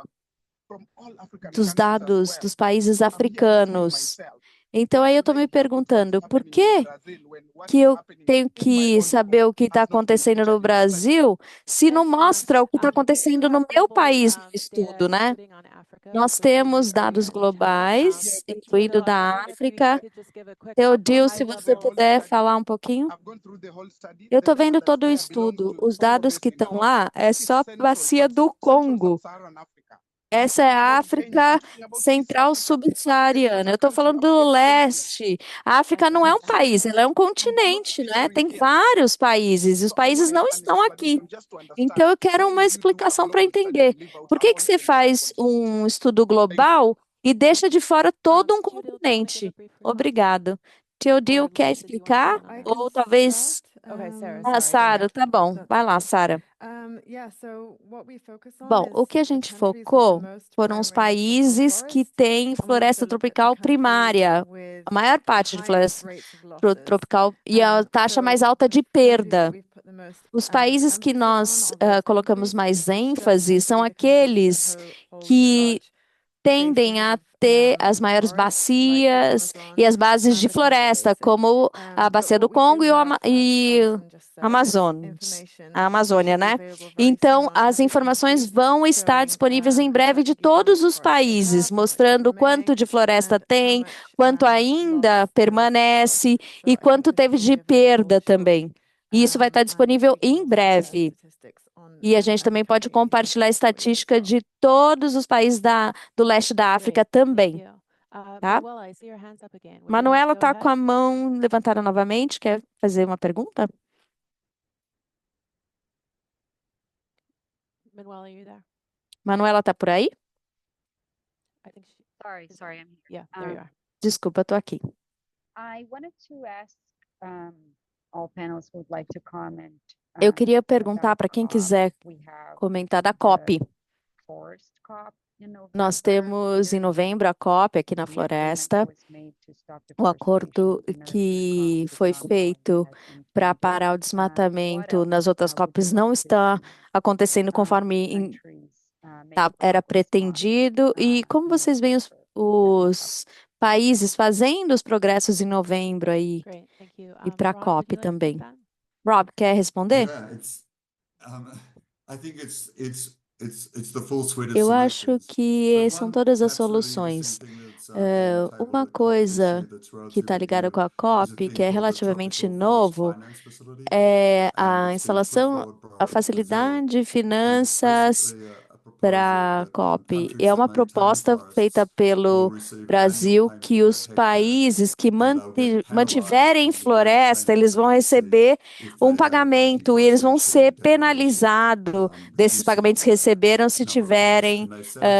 from all African dos countries as dados well. dos países So I'm here asking africanos. myself, Então aí eu estou me should I care about what's perguntando por happening in que Brazil when what que is eu happening tenho in my que own saber home o que está has not been acontecendo no featured in the study? Brasil se não Thanks so mostra o much. que está We do acontecendo no have meu global país no data, estudo, né? including on Africa, Nós which we temos already dados have in chat. globais, incluindo Teodoro, I da wondered if you África. could just give a quick Teodil, high se I've você gone through the level. whole puder study. falar um pouquinho. I've gone through the whole study. Eu The estou vendo data todo o that's there belongs estudo. to Os Congo dados que Basin estão alone. lá é This is só Central bacia do Congo. Sub-Saharan Africa. Essa é a About Kenya, África I'm talking about East Central Africa. Africa is Subsaariana. a Eu estou country, falando do Africa is a continent. leste. A África não é um país, ela é um And we're not continente, né? featuring Tem here. vários países e os So I países want não an estão aqui. explanation just to understand Então eu quero why uma would we do a explicação para global study entender. and leave out Por our que own você entire faz continent? um estudo Thank you. global e deixa de fora todo um Teodoro, do you want me to give continente? a brief response? Obrigado. Teodil, Or quer Elizabeth, did you want to explicar? comment on I that? can Ou talvez. Okay, Sarah, Ah, sorry, go Sara, ahead. tá bom. That's Vai lá, okay. Sara. Yeah, so what we focus on Bom, o is que a the gente countries with the focou most foram os primary tropical países que forests, têm and we also floresta looked at the tropical countries primária, with a maior the parte de highest floresta rates of losses. tropical e a taxa mais So alta the de countries that perda. we've put the most Os países que emphasis on, nós or the colocamos countries, mais don't ênfase tend to são be the countries aqueles that hold the que large tendem a basins ter of as maiores forest, like the bacias Amazon e as bases de and the Congo floresta, Basin. como a But Bacia do what we do Congo e, have, as e Alison just said, is Amazonas, information a which Amazônia, will be né? available very Então, soon on as every informações country, vão estar showing disponíveis em breve de exactly how todos much os forest they países, have, how much is mostrando quanto remaining, de floresta and how tem, much quanto ainda loss there is as well. permanece So e I think quanto this teve will de be available perda shortly. também. E isso vai estar And disponível we can em also share breve. statistics on E a gente every também pode country in compartilhar a Africa for you as estatística well. de todos os países do leste da África Great, thank também, you. tá? Manuela, I see your hands up again. Would you like to Manuela go está ahead? com a mão levantada novamente. Quer fazer uma pergunta? Manuela, are you there? Manuela está por aí? I think she, Sorry, is- sorry, I'm here. yeah, there you Um, are. Desculpa, estou aqui. I wanted to ask all panelists who would like to comment. Eu queria perguntar about para quem COP. quiser We have comentar da the COP. forest COP in Nós November. temos em There's novembro a COP aqui na the agreement floresta, was made to stop o acordo deforestation, the que nursery COP foi did not go feito ahead in para 2020. parar o What desmatamento else nas outras would you COPs like não to está see acontecendo conforme countries make era progress on pretendido. E como in vocês veem November? os países fazendo os progressos em novembro aí Great, thank you. e para a Rob, would COP you like to take também? that? Rob, quer responder? Eu acho que são todas as soluções. Uma coisa que está ligada com a COP, que é relativamente novo, é a instalação, a facilidade de finanças para a COP. É uma proposta feita pelo Brasil que os países que mantiverem floresta, eles vão receber um pagamento e eles vão ser penalizados desses pagamentos que receberam se tiverem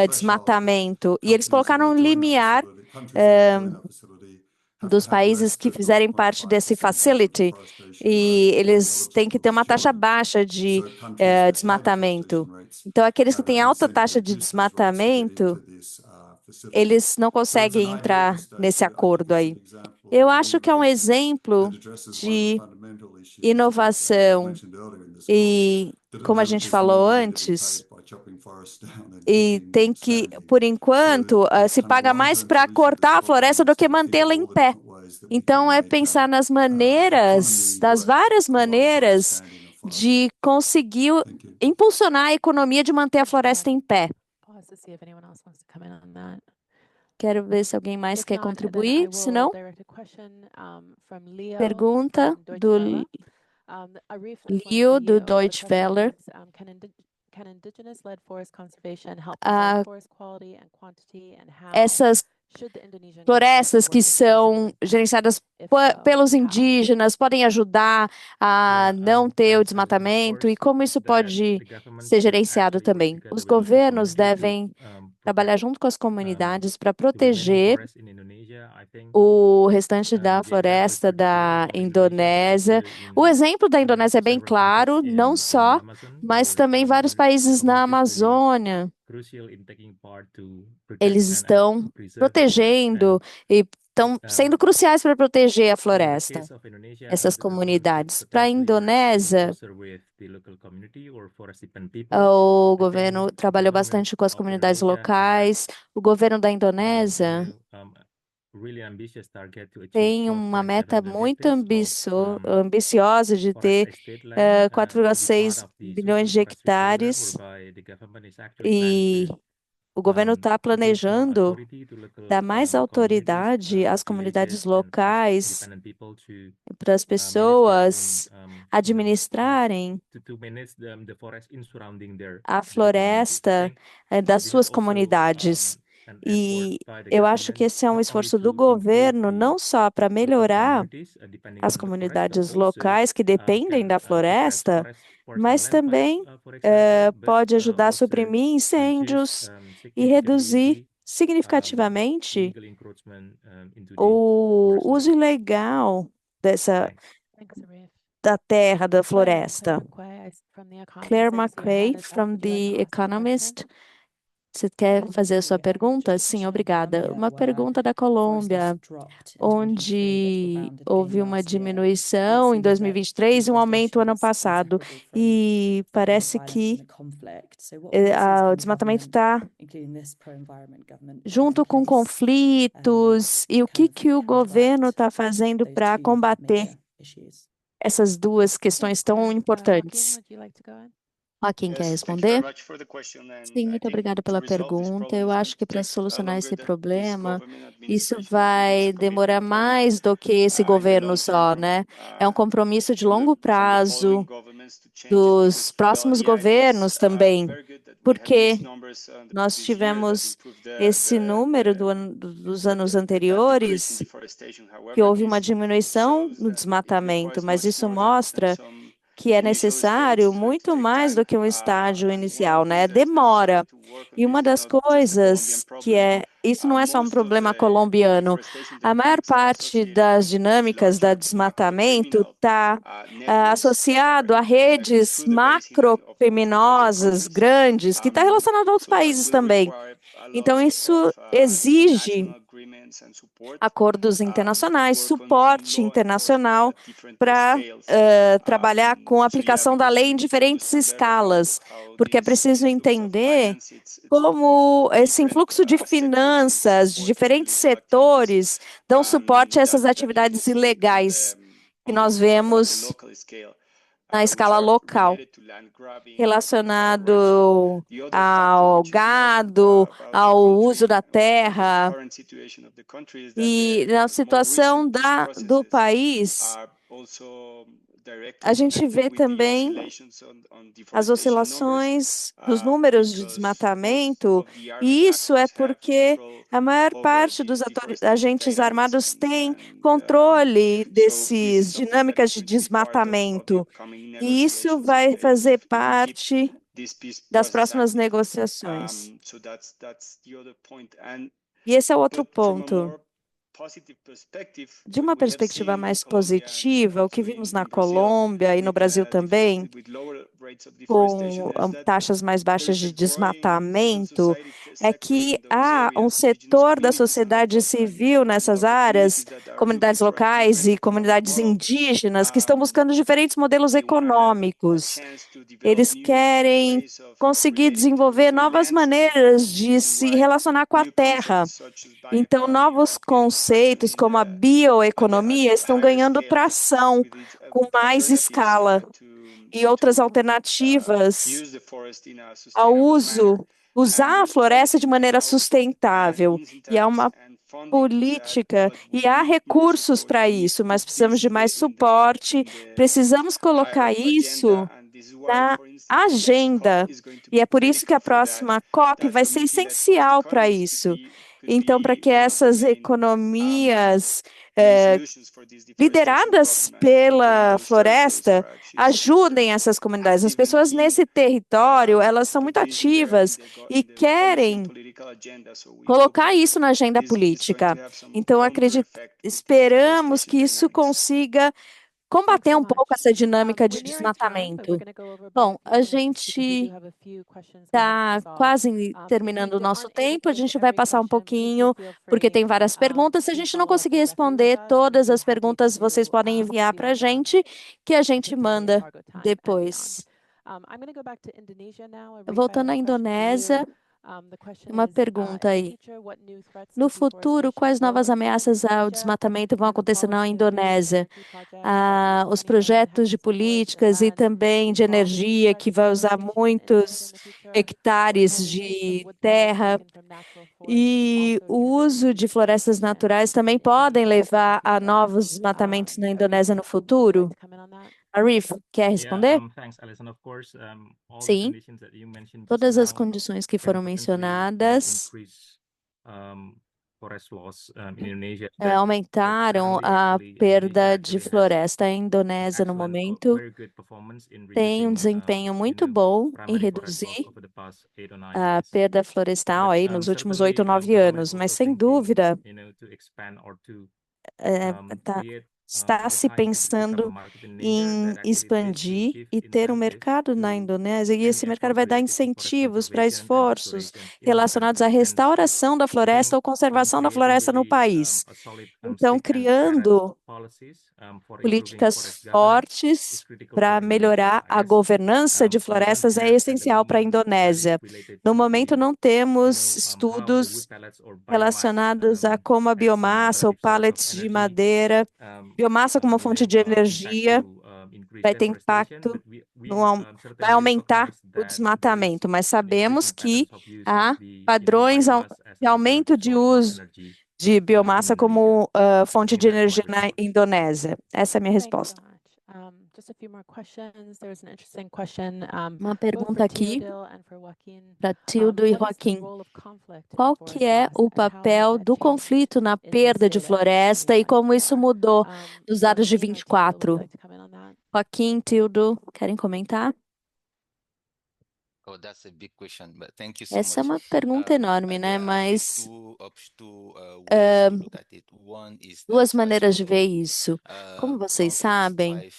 desmatamento. E eles colocaram um limiar dos países que fizerem parte desse facility e eles têm que ter uma taxa baixa de desmatamento. Então, aqueles que têm alta taxa de desmatamento, eles não conseguem entrar nesse acordo aí. Eu acho que é um exemplo de inovação e, como a gente falou antes, e tem que, por enquanto, se paga mais para cortar a floresta do que mantê-la em pé. Então, é pensar nas maneiras, das várias maneiras de conseguir impulsionar a economia de manter a floresta em pé. Pause to see if anyone else wants to come in on that. Quero ver se alguém mais If quer not, then I contribuir. Se não, will direct a question from Leo pergunta from Deutsche do Welle. Arif, this one's Leo, for do you. The Deutsche question Welle. is, can indigenous-led forest conservation help Ah, preserve forest quality and quantity, and how Essas should the Indonesian government be florestas que working to são preserve them? gerenciadas If so, pelos how? indígenas podem ajudar a não ter o desmatamento e como isso pode ser gerenciado também. Os governos devem trabalhar junto com as comunidades para proteger o restante da floresta da Indonésia. O exemplo da Indonésia é bem claro, não só, mas também vários países na Amazônia. Eles estão protegendo e estão sendo cruciais para proteger a floresta, essas comunidades. Para a Indonésia, o governo trabalhou bastante com as comunidades locais. O governo da Indonésia tem uma meta muito ambiciosa de ter 4,6 bilhões de hectares e o governo está planejando dar mais autoridade às comunidades locais para as pessoas administrarem a floresta das suas comunidades. E eu acho que esse é um esforço do governo, não só para melhorar as comunidades locais que dependem da floresta, mas também pode ajudar a suprimir incêndios e reduzir significativamente o uso ilegal da terra, da floresta. Claire McQuay, from The Economist. Você quer fazer a sua pergunta? Sim, obrigada. Uma pergunta da Colômbia, onde houve uma diminuição em 2023 e um aumento ano passado. E parece que o desmatamento está junto com conflitos. E o que o governo está fazendo para combater essas duas questões tão importantes? Joaquim quer responder? Sim, muito obrigada pela pergunta. Eu acho que para solucionar esse problema, isso vai demorar mais do que esse governo só, né? É um compromisso de longo prazo dos próximos governos também, porque nós tivemos esse número dos anos anteriores, que houve uma diminuição no desmatamento, mas isso mostra que é necessário muito mais do que um estágio inicial, né? Demora. E uma das coisas isso não é só um problema colombiano. A maior parte das dinâmicas do desmatamento está associado a redes macrocriminosas grandes, que está relacionado a outros países também. Então, isso exige acordos internacionais, suporte internacional para trabalhar com a aplicação da lei em diferentes escalas, porque é preciso entender como esse influxo de finanças de diferentes setores dão suporte a essas atividades ilegais que nós vemos na escala local, relacionado ao gado, ao uso da terra. E na situação do país, a gente vê também as oscilações nos números de desmatamento, e isso é porque a maior parte dos agentes armados tem controle dessas dinâmicas de desmatamento, e isso vai fazer parte das próximas negociações. E esse é o outro ponto. De uma perspectiva mais positiva, o que vimos na Colômbia e no Brasil também, com taxas mais baixas de desmatamento, é que há um setor da sociedade civil nessas áreas, comunidades locais e comunidades indígenas, que estão buscando diferentes modelos econômicos. Eles querem conseguir desenvolver novas maneiras de se relacionar com a terra. Então, novos conceitos como a bioeconomia estão ganhando tração com mais escala e outras alternativas ao usar a floresta de maneira sustentável. E há uma política e há recursos para isso, mas precisamos de mais suporte, precisamos colocar isso na agenda. E é por isso que a próxima COP vai ser essencial para isso. Então, para que essas economias lideradas pela floresta ajudem essas comunidades. As pessoas nesse território, elas são muito ativas e querem colocar isso na agenda política. Então, esperamos que isso consiga combater um pouco essa dinâmica de desmatamento. Bom, a gente está quase terminando o nosso tempo, a gente vai passar um pouquinho, porque tem várias perguntas. Se a gente não conseguir responder todas as perguntas, vocês podem enviar para a gente, que a gente manda depois. Voltando à Indonésia, uma pergunta aí. No futuro, quais novas ameaças ao desmatamento vão acontecer na Indonésia? Os projetos de políticas e também de energia, que vai usar muitos hectares de terra, e o uso de florestas naturais também podem levar a novos desmatamentos na Indonésia no futuro? Arif, quer responder? Sim. Todas as condições que foram mencionadas aumentaram a perda de floresta. A Indonésia, no momento, tem um desempenho muito bom em reduzir a perda florestal aí nos últimos 8 ou 9 anos, mas sem dúvida está se pensando em expandir e ter um mercado na Indonésia, e esse mercado vai dar incentivos para esforços relacionados à restauração da floresta ou conservação da floresta no país. Então, criando políticas fortes para melhorar a governança de florestas é essencial para a Indonésia. No momento, não temos estudos relacionados a como a biomassa ou pallets de madeira, biomassa como fonte de energia, vai ter impacto, vai aumentar o desmatamento, mas sabemos que há padrões de aumento de uso de biomassa como fonte de energia na Indonésia. Essa é a minha resposta. Uma pergunta aqui para Tildo e Joaquim. Qual que é o papel do conflito na perda de floresta e como isso mudou nos dados de 24? Joaquim, Tildo, querem comentar? Essa é uma pergunta enorme, né? Mas duas maneiras de ver isso. Como vocês sabem,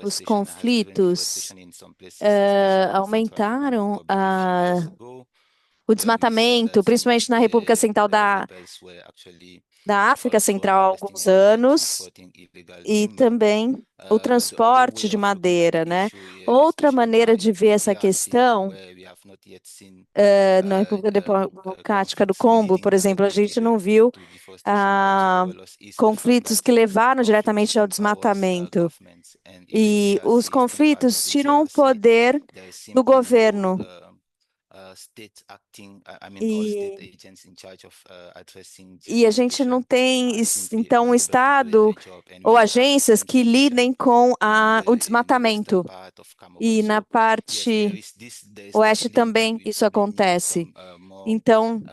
os conflitos aumentaram o desmatamento, principalmente na República Central da África Central há alguns anos, e também o transporte de madeira, né? Outra maneira de ver essa questão, na República Democrática do Congo, por exemplo, a gente não viu conflitos que levaram diretamente ao desmatamento. E os conflitos tiram o poder do governo. E a gente não tem, então, um Estado ou agências que lidem com o desmatamento. E na parte oeste também isso acontece. Então,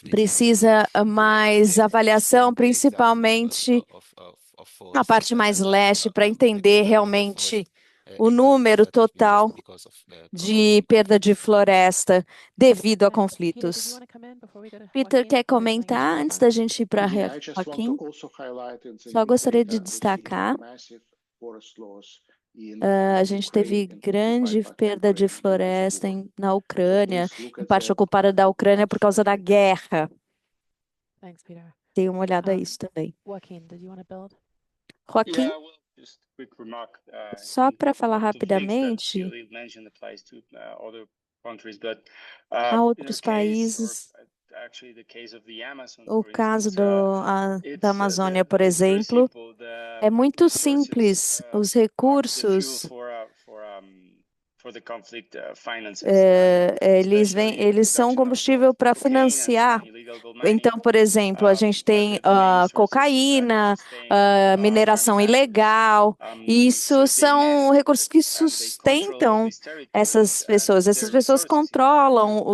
precisa mais avaliação, principalmente na parte mais leste, para entender realmente o número total de perda de floresta devido a conflitos. Peter, quer comentar antes da gente ir para Joaquim? Só gostaria de destacar, a gente teve grande perda de floresta na Ucrânia, em parte ocupada da Ucrânia por causa da guerra. Dê uma olhada a isso também. Joaquim? Só para falar rapidamente, há outros países, o caso da Amazônia, por exemplo, é muito simples, os recursos, eles são combustível para financiar Então, por exemplo, a gente tem cocaína, mineração ilegal, e isso são recursos que sustentam essas pessoas. Essas pessoas controlam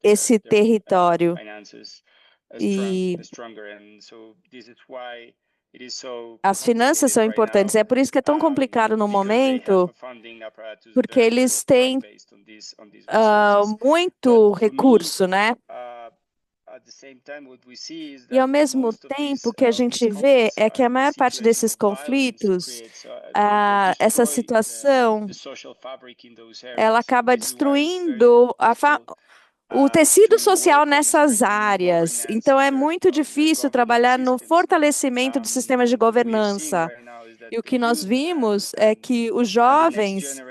esse território. E as finanças são importantes. É por isso que é tão complicado no momento, porque eles têm muito recurso, né? E ao mesmo tempo, o que a gente vê é que a maior parte desses conflitos, essa situação, ela acaba destruindo o tecido social nessas áreas. Então, é muito difícil trabalhar no fortalecimento dos sistemas de governança. E o que nós vimos é que os jovens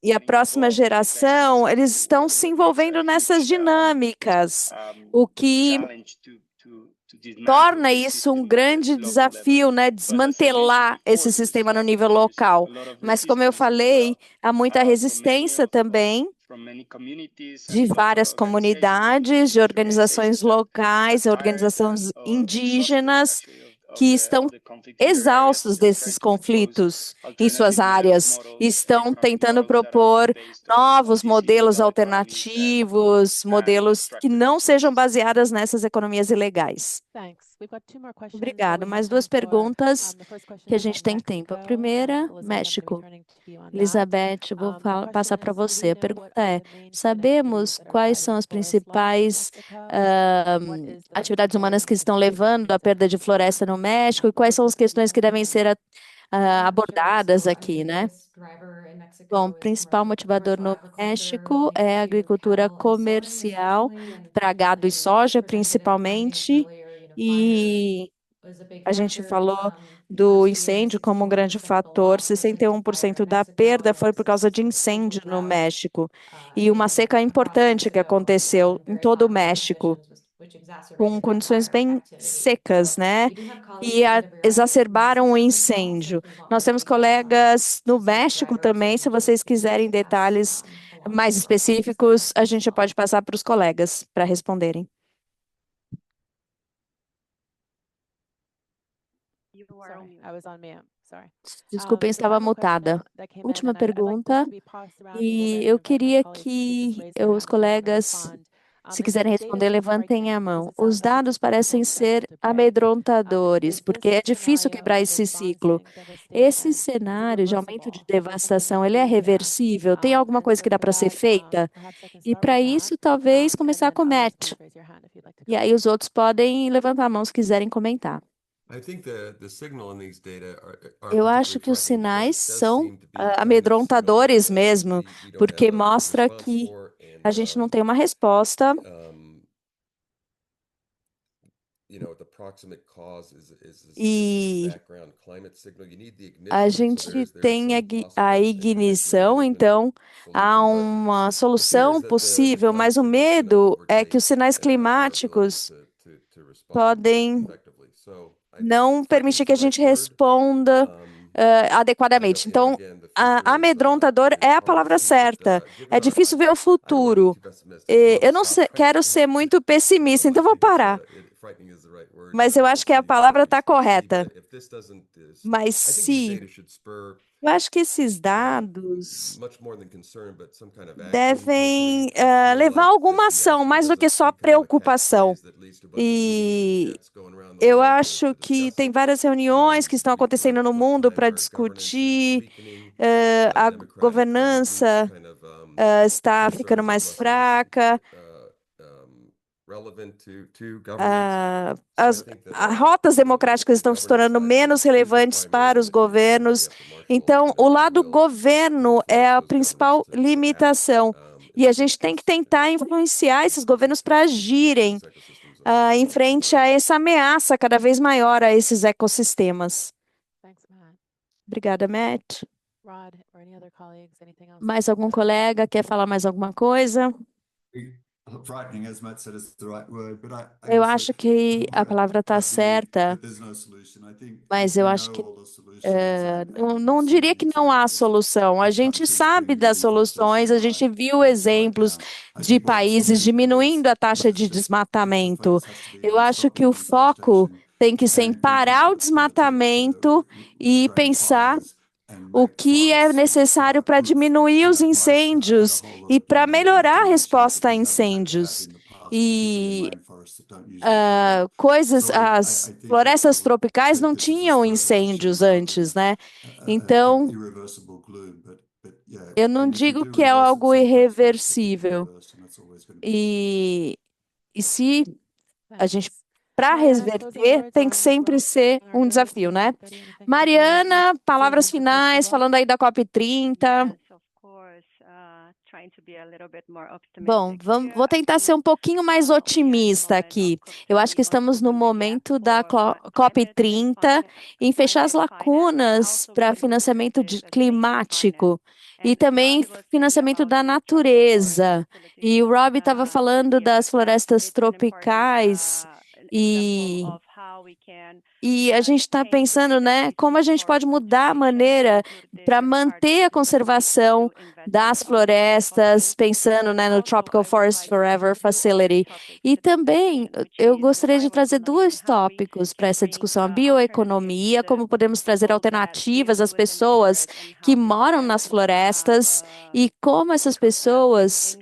e a próxima geração, eles estão se envolvendo nessas dinâmicas, o que torna isso um grande desafio, né? Desmantelar esse sistema no nível local. Mas, como eu falei, há muita resistência também de várias comunidades, de organizações locais, organizações indígenas, que estão exaustos desses conflitos em suas áreas, estão tentando propor novos modelos alternativos, modelos que não sejam baseados nessas economias ilegais. Obrigado. Mais duas perguntas que a gente tem tempo. A primeira, México. Elizabeth, eu vou passar para você. A pergunta é: sabemos quais são as principais atividades humanas que estão levando à perda de floresta no México e quais são as questões que devem ser abordadas aqui, né? Bom, o principal motivador no México é a agricultura comercial para gado e soja, principalmente, e a gente falou do incêndio como um grande fator. 61% da perda foi por causa de incêndio no México. E uma seca importante que aconteceu em todo o México, com condições bem secas, né? E exacerbaram o incêndio. Nós temos colegas no México também. Se vocês quiserem detalhes mais específicos, a gente pode passar para os colegas para responderem. Desculpem, estava mutada. Última pergunta, e eu queria que os colegas, se quiserem responder, levantem a mão. Os dados parecem ser amedrontadores, porque é difícil quebrar esse ciclo. Esse cenário de aumento de devastação, ele é reversível? Tem alguma coisa que dá para ser feita? E para isso, talvez começar com o Matt. E aí os outros podem levantar a mão se quiserem comentar. Eu acho que os sinais são amedrontadores mesmo, porque mostra que a gente não tem uma resposta. E a gente tem a ignição, então há uma solução possível, mas o medo é que os sinais climáticos podem não permitir que a gente responda adequadamente. Então, amedrontador é a palavra certa. É difícil ver o futuro. Eu não quero ser muito pessimista, então vou parar. Mas eu acho que a palavra está correta. Mas eu acho que esses dados devem levar a alguma ação, mais do que só preocupação. E eu acho que tem várias reuniões que estão acontecendo no mundo para discutir a governança está ficando mais fraca. As rotas democráticas estão se tornando menos relevantes para os governos. Então, o lado governo é a principal limitação. E a gente tem que tentar influenciar esses governos para agirem em frente a essa ameaça cada vez maior a esses ecossistemas. Obrigada, Matt. Mais algum colega quer falar mais alguma coisa? Eu acho que a palavra está certa, mas eu acho que não diria que não há solução. A gente sabe das soluções, a gente viu exemplos de países diminuindo a taxa de desmatamento. Eu acho que o foco tem que ser em parar o desmatamento e pensar o que é necessário para diminuir os incêndios e para melhorar a resposta a incêndios. E as florestas tropicais não tinham incêndios antes, né? Então, eu não digo que é algo irreversível. E se a gente, para reverter, tem que sempre ser um desafio, né? Mariana, palavras finais, falando aí da COP30. Bom, vou tentar ser um pouquinho mais otimista aqui. Eu acho que estamos no momento da COP30 em fechar as lacunas para financiamento climático e também financiamento da natureza. E o Rob estava falando das florestas tropicais e a gente está pensando, né, como a gente pode mudar a maneira para manter a conservação das florestas, pensando, né, no Tropical Forest Forever Facility. E também eu gostaria de trazer dois tópicos para essa discussão: a bioeconomia, como podemos trazer alternativas às pessoas que moram nas florestas e como essas pessoas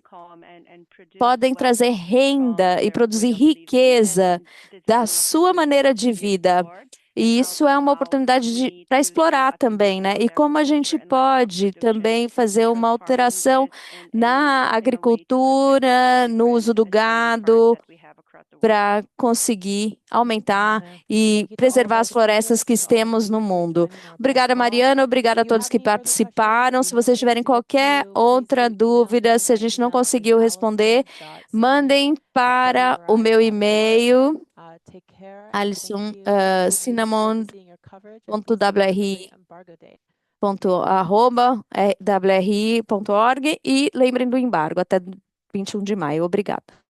podem trazer renda e produzir riqueza da sua maneira de vida. E isso é uma oportunidade para explorar também, né? E como a gente pode também fazer uma alteração na agricultura, no uso do gado, para conseguir aumentar e preservar as florestas que temos no mundo. Obrigada, Mariana. Obrigada a todos que participaram. Se vocês tiverem qualquer outra dúvida, se a gente não conseguiu responder, mandem para o meu e-mail, alison.wri.wri.org, e lembrem do embargo até 21 de maio. Obrigada.